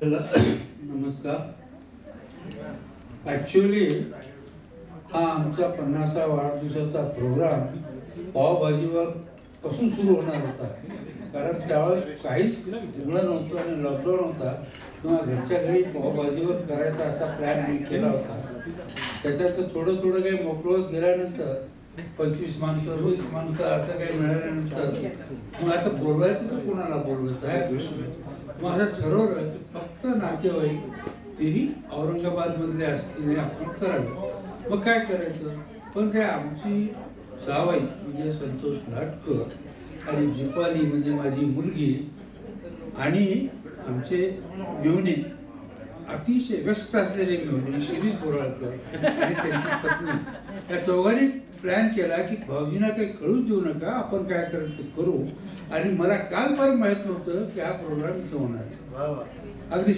[SPEAKER 22] नमस्कार. ॲक्च्युली हा आमचा 50वा वाढदिवसाचा प्रोग्राम पावभाजीवर पासून सुरू होणार होता, कारण त्यावेळेस काहीच उघडं नव्हतं आणि लॉकडाऊन होता, किंवा घरच्या घरी पावभाजीवर करायचा असा प्लॅन मी केला होता. त्याच्यात थोडं थोडं काही मोकळत गेल्यानंतर 25 माणसं 20 माणसं असं काही मिळाल्यानंतर मग आता बोलवायचं तर कोणाला बोलवायचं आहे प्रश्न. मग असं ठरवलं फक्त नातेवाईक तेही औरंगाबादमधले असतील आपण करावं. मग काय करायचं, पण त्या आमची जावई म्हणजे संतोष लाटकर आणि दीपाली म्हणजे माझी मुलगी आणि आमचे मेहुणे अतिशय व्यस्त असलेले मेहुणे शिरीष बोराळकर आणि त्यांची पत्नी, या चौघांनी प्लॅन केला की भाऊजींना काही कळूच देऊ नका, आपण काय करायचं ते करू. आणि मला काल फार माहित नव्हतं की हा प्रोग्राम इथं होणार. अगदी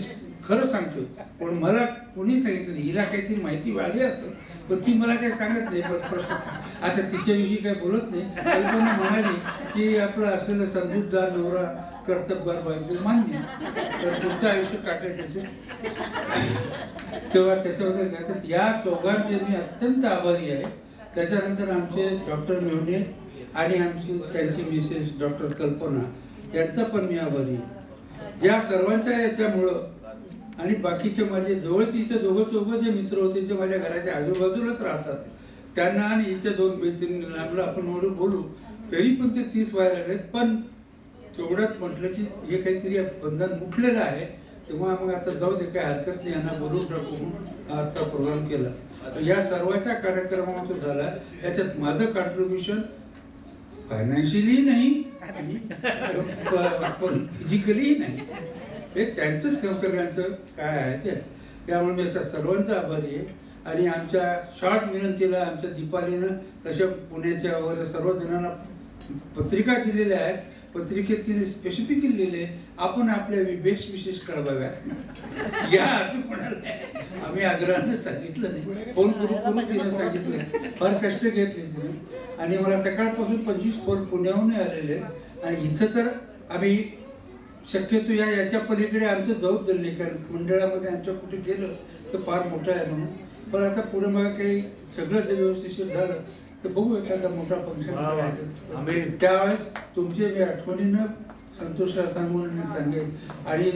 [SPEAKER 22] खरं सांगतो, पण मला कोणी सांगितलं नाही. हिला काहीतरी माहिती आली असेल पण ती मला काही सांगत नाही. आता तिच्याविषयी काही बोलत नाही. कल्पना म्हणाली की आपलं असलेलं समजूतदार नवरा कर्तबगार बायको मान्य, तर पुढचं आयुष्य काटायचं. तेव्हा त्याच्याबद्दल काय तर या चौघांचे मी अत्यंत आभारी आहे. त्याच्यानंतर आमचे डॉक्टर मेहुणे आणि आमची त्यांची मिसेस डॉक्टर कल्पना यांचा पण मी आभारी आहे. या सर्वांच्या याच्यामुळं आणि बाकीचे माझे जवळचे इथे चौघं जे मित्र होते जे माझ्या घराच्या आजूबाजूलाच राहतात त्यांना आणि इथे 2 मैत्रिणी आपलं आपण एवढं बोलू तरी पण ते 30 व्हायला लागलेत. पण तेवढ्यात म्हटलं की हे काहीतरी बंधन मुटलेलं आहे, तेव्हा मग आता जाऊ दे, काही हरकत नाही, यांना बोलून टाकू म्हणून आजचा प्रोग्राम केला. या सर्वांच्या कार्यक्रमातून झाला. याच्यात माझं कॉन्ट्रीब्युशन फायनान्शियली नाही आणि फिजिकली नाही, हे त्यांचंच सगळ्यांचं काय आहे ते. त्यामुळे मी आता सर्वांचा आभारी आहे. आणि आमच्या शॉर्ट विनंतीला आमच्या दीपालीनं तशा पुण्याच्या वगैरे सर्वजणांना पत्रिका दिलेल्या आहेत. पत्रिकेत तिने स्पेसिफिकली लिहिले आपण आपल्या विशेष कळवाव्या या, असं कोणाला आम्ही आग्रहानं सांगितलं नाही. फोन करून तिने सांगितलं, फार कष्ट घेतले तिने. आणि मला सकाळपासून 25 फोन पुण्याहून आलेले. आणि इथं तर आम्ही शक्यतो याच्या पलीकडे आमचं जबाबदारी नाही, कारण मंडळामध्ये आमच्या कुठे गेलं तर फार मोठं आहे म्हणून. पण आता पुढे मग काही सगळं जर व्यवस्थित झालं तर बघू एखादा मोठा फंक्शन. त्यावेळेस तुमचे मी आठवणीनं संतोषला सांगून मी सांगेन. आणि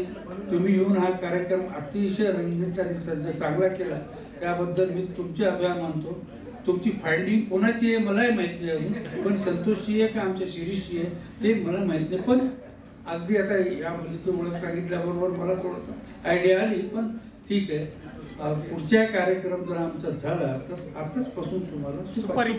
[SPEAKER 22] तुम्ही येऊन हा कार्यक्रम अतिशय रंगीत आणि सध्या चांगला केला त्याबद्दल मी तुमचे आभार मानतो. तुमची फाइंडिंग कोणाची आहे मलाही माहिती नाही अजून, पण संतोषची आहे का आमच्या शिरीषची आहे ते मला माहिती नाही. पण अगदी आता या मुलीचं ओळख सांगितल्याबरोबर मला थोडंसं आयडिया आली. पण ठीक आहे, पुढच्या कार्यक्रम जर आमचा झाला तर आताचपासून तुम्हाला सुपारी.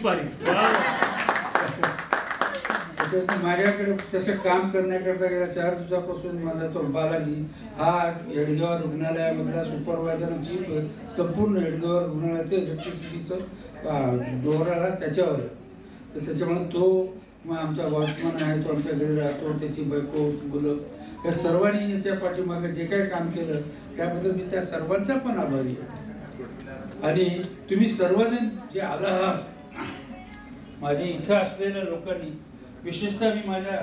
[SPEAKER 22] माझ्याकडे तसं काम करण्याकरता गेल्या 4 दिवसापासून माझा तो बालाजी हा येडगाव रुग्णालयामधला सुपरवायझर चीफ संपूर्ण येडगाव रुग्णालयाचे इलेक्ट्रिसिटीचं डोराला त्याच्यावर आहे. तर त्याच्यामुळे तो मग आमचा वॉचमन आहे, तो आमच्या घरी राहतो, त्याची बायको मुलं या सर्वांनी त्या पाठीमागे जे काही काम केलं त्याबद्दल मी त्या सर्वांचा पण आभारी आहे. आणि तुम्ही सर्वजण जे आला आहात माझे इथं असलेल्या लोकांनी, विशेषतः मी माझ्या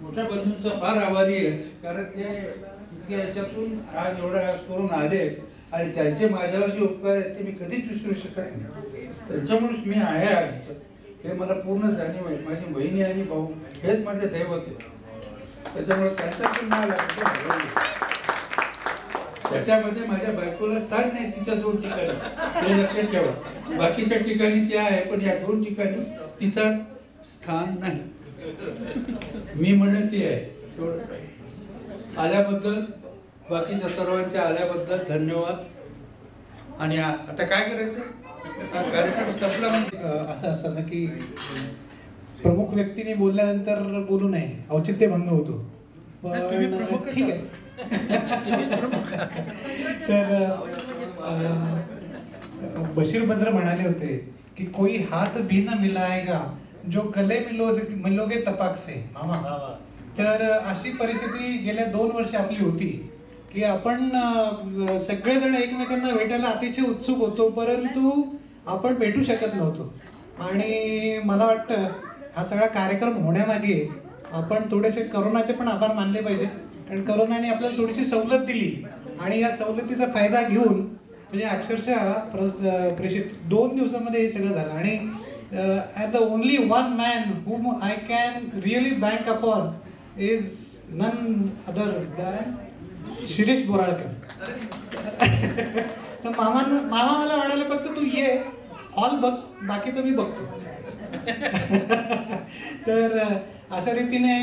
[SPEAKER 22] मोठ्या बंधूंचा फार आभारी आहे, कारण ते इतक्या याच्यातून आज एवढा करून आले आणि त्यांचे माझ्यावर जे उपकार आहेत ते मी कधीच विसरू शकत नाही. त्याच्यामुळेच मी आहे आज इथं, हे मला पूर्ण जाणीव आहे. माझी बहिणी आणि भाऊ हेच माझे दैवत आहे. त्याच्यामुळे त्यांचा पण नाव लागतो. त्याच्यामध्ये माझ्या बायकोला स्थान नाही, तिच्या 2 ठिकाणी, हे लक्षात ठेवा. बाकीच्या ठिकाणी ती आहे, पण या 2 ठिकाणी तिचा स्थान नाही. मी म्हणेन ती आहे. आल्याबद्दल बाकीच्या सर्वांच्या आल्याबद्दल धन्यवाद. आणि आता काय करायचं, कार्यक्रम संपला म्हणजे
[SPEAKER 3] असं असतं ना की प्रमुख व्यक्तीने बोलल्यानंतर बोलू नये, औचित्यभंग होतो. पण ठीक आहे. तर बशीर बद्र म्हणाले होते की कोई हात भी न मिलाएगा जो गले मिलोगे तपाक से मामा. तर अशी परिस्थिती गेल्या 2 वर्ष आपली होती की आपण सगळेजण एकमेकांना भेटायला अतिशय उत्सुक होतो, परंतु आपण भेटू शकत नव्हतो. आणि मला वाटतं हा सगळा कार्यक्रम होण्यामागे आपण थोडेसे करोनाचे पण आभार मानले पाहिजे, कारण करोनाने आपल्याला थोडीशी सवलत दिली आणि या सवलतीचा फायदा घेऊन म्हणजे अक्षरशः प्रेषित 2 दिवसामध्ये हे सगळं झालं आणि at the only one man whom I can really bank upon is none other than Shirish Boralkar. तर मामा मला म्हणाले फक्त तू ये हॉल बघ बाकीचं मी बघतो. तर अशा रीतीने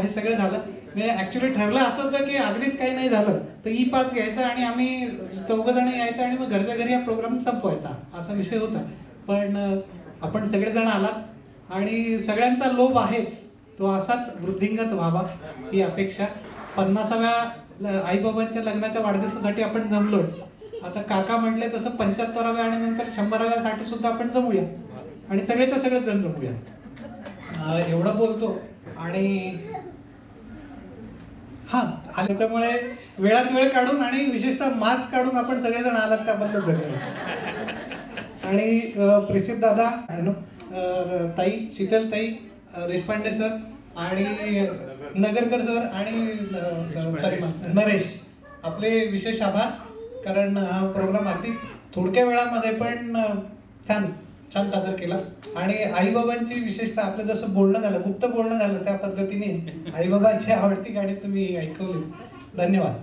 [SPEAKER 3] हे सगळं झालं. म्हणजे ॲक्च्युली ठरलं असं होतं की अगदीच काही नाही झालं तर ई पास घ्यायचा आणि आम्ही 4 जण यायचं आणि मग घरच्या घरी हा प्रोग्राम संपवायचा असा विषय होता. पण आपण सगळेजण आलात आणि सगळ्यांचा लोभ आहेच तो असाच वृद्धिंगत व्हावा ही अपेक्षा. 50व्या आईबाबांच्या लग्नाच्या वाढदिवसासाठी आपण जमलो. आता काका म्हटले तसं 75व्या आणि नंतर 100व्यासाठी सुद्धा आपण जमूया आणि सगळेच्या सगळेच जण जमूया. एवढं बोलतो आणि हां त्याच्यामुळे वेळात वेळ काढून आणि विशेषतः मास्क काढून आपण सगळेजण आलात त्याबद्दल धन्यवाद. आणि प्रेषित दादा ताई शीतल ताई देशपांडे सर आणि नगरकर सर आणि सॉरी नरेश आपले विशेष आभार. कारण हा प्रोग्राम अगदी थोडक्या वेळामध्ये पण छान सादर केला आणि आईबाबांची विशेषतः आपलं जसं बोलणं झालं गुप्त बोलणं झालं त्या पद्धतीने आईबाबांची आवडती गाणी तुम्ही ऐकवली. धन्यवाद.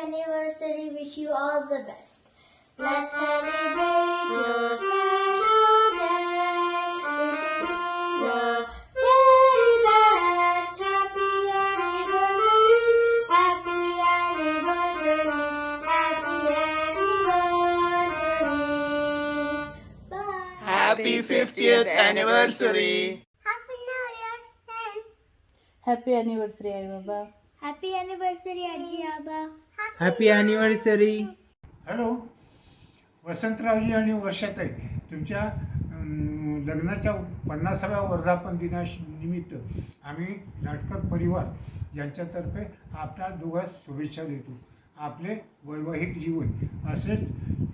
[SPEAKER 5] anniversary. Wish you all the best. Let's celebrate your special day. Wish you the very best. Happy anniversary. Happy anniversary. Happy anniversary. Bye.
[SPEAKER 4] Happy 50th anniversary.
[SPEAKER 5] Happy New Year.
[SPEAKER 6] Happy anniversary, Ai Baba.
[SPEAKER 5] Happy anniversary आजी आबा.
[SPEAKER 4] Happy anniversary.
[SPEAKER 6] Hello Vasantraoji आणि वर्षाताई, तुमच्या लग्नाच्या 50व्या वर्धापन दिनानिमित्त आम्ही नाटकर परिवार यांच्यातर्फे आपल्या दोघांस शुभेच्छा देतो. आपले वैवाहिक जीवन असे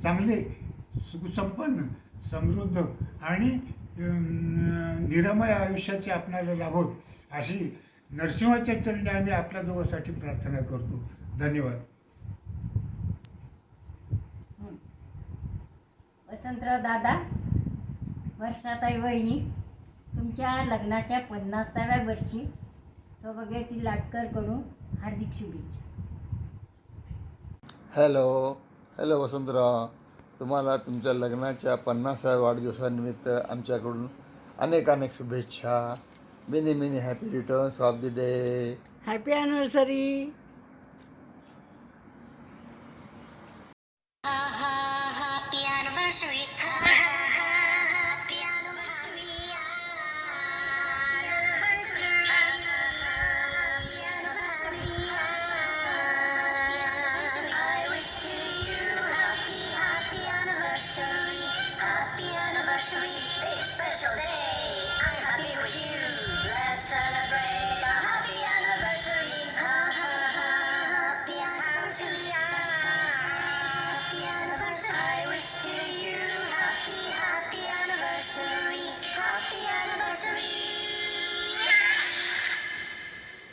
[SPEAKER 6] चांगले सुखसंपन्न समृद्ध आणि निरामय आयुष्याचे आपल्याला लाभोत अशी नरसिंहाच्या चरणी आम्ही आपल्या दोघांसाठी प्रार्थना करतो. धन्यवाद.
[SPEAKER 23] वसंतराव दादा, वर्षाताई वहिनी, तुमच्या लग्नाच्या 50व्या वर्षी सौभाग्यवती लाटकरकडून हार्दिक शुभेच्छा.
[SPEAKER 24] हॅलो वसंतराव, तुम्हाला तुमच्या लग्नाच्या 50व्या वाढदिवसानिमित्त आमच्याकडून अनेक शुभेच्छा. Many happy returns of the day.
[SPEAKER 25] Happy anniversary.
[SPEAKER 5] Special day, I'm happy with you. Let's celebrate our happy anniversary. Ha ha ha, happy anniversary.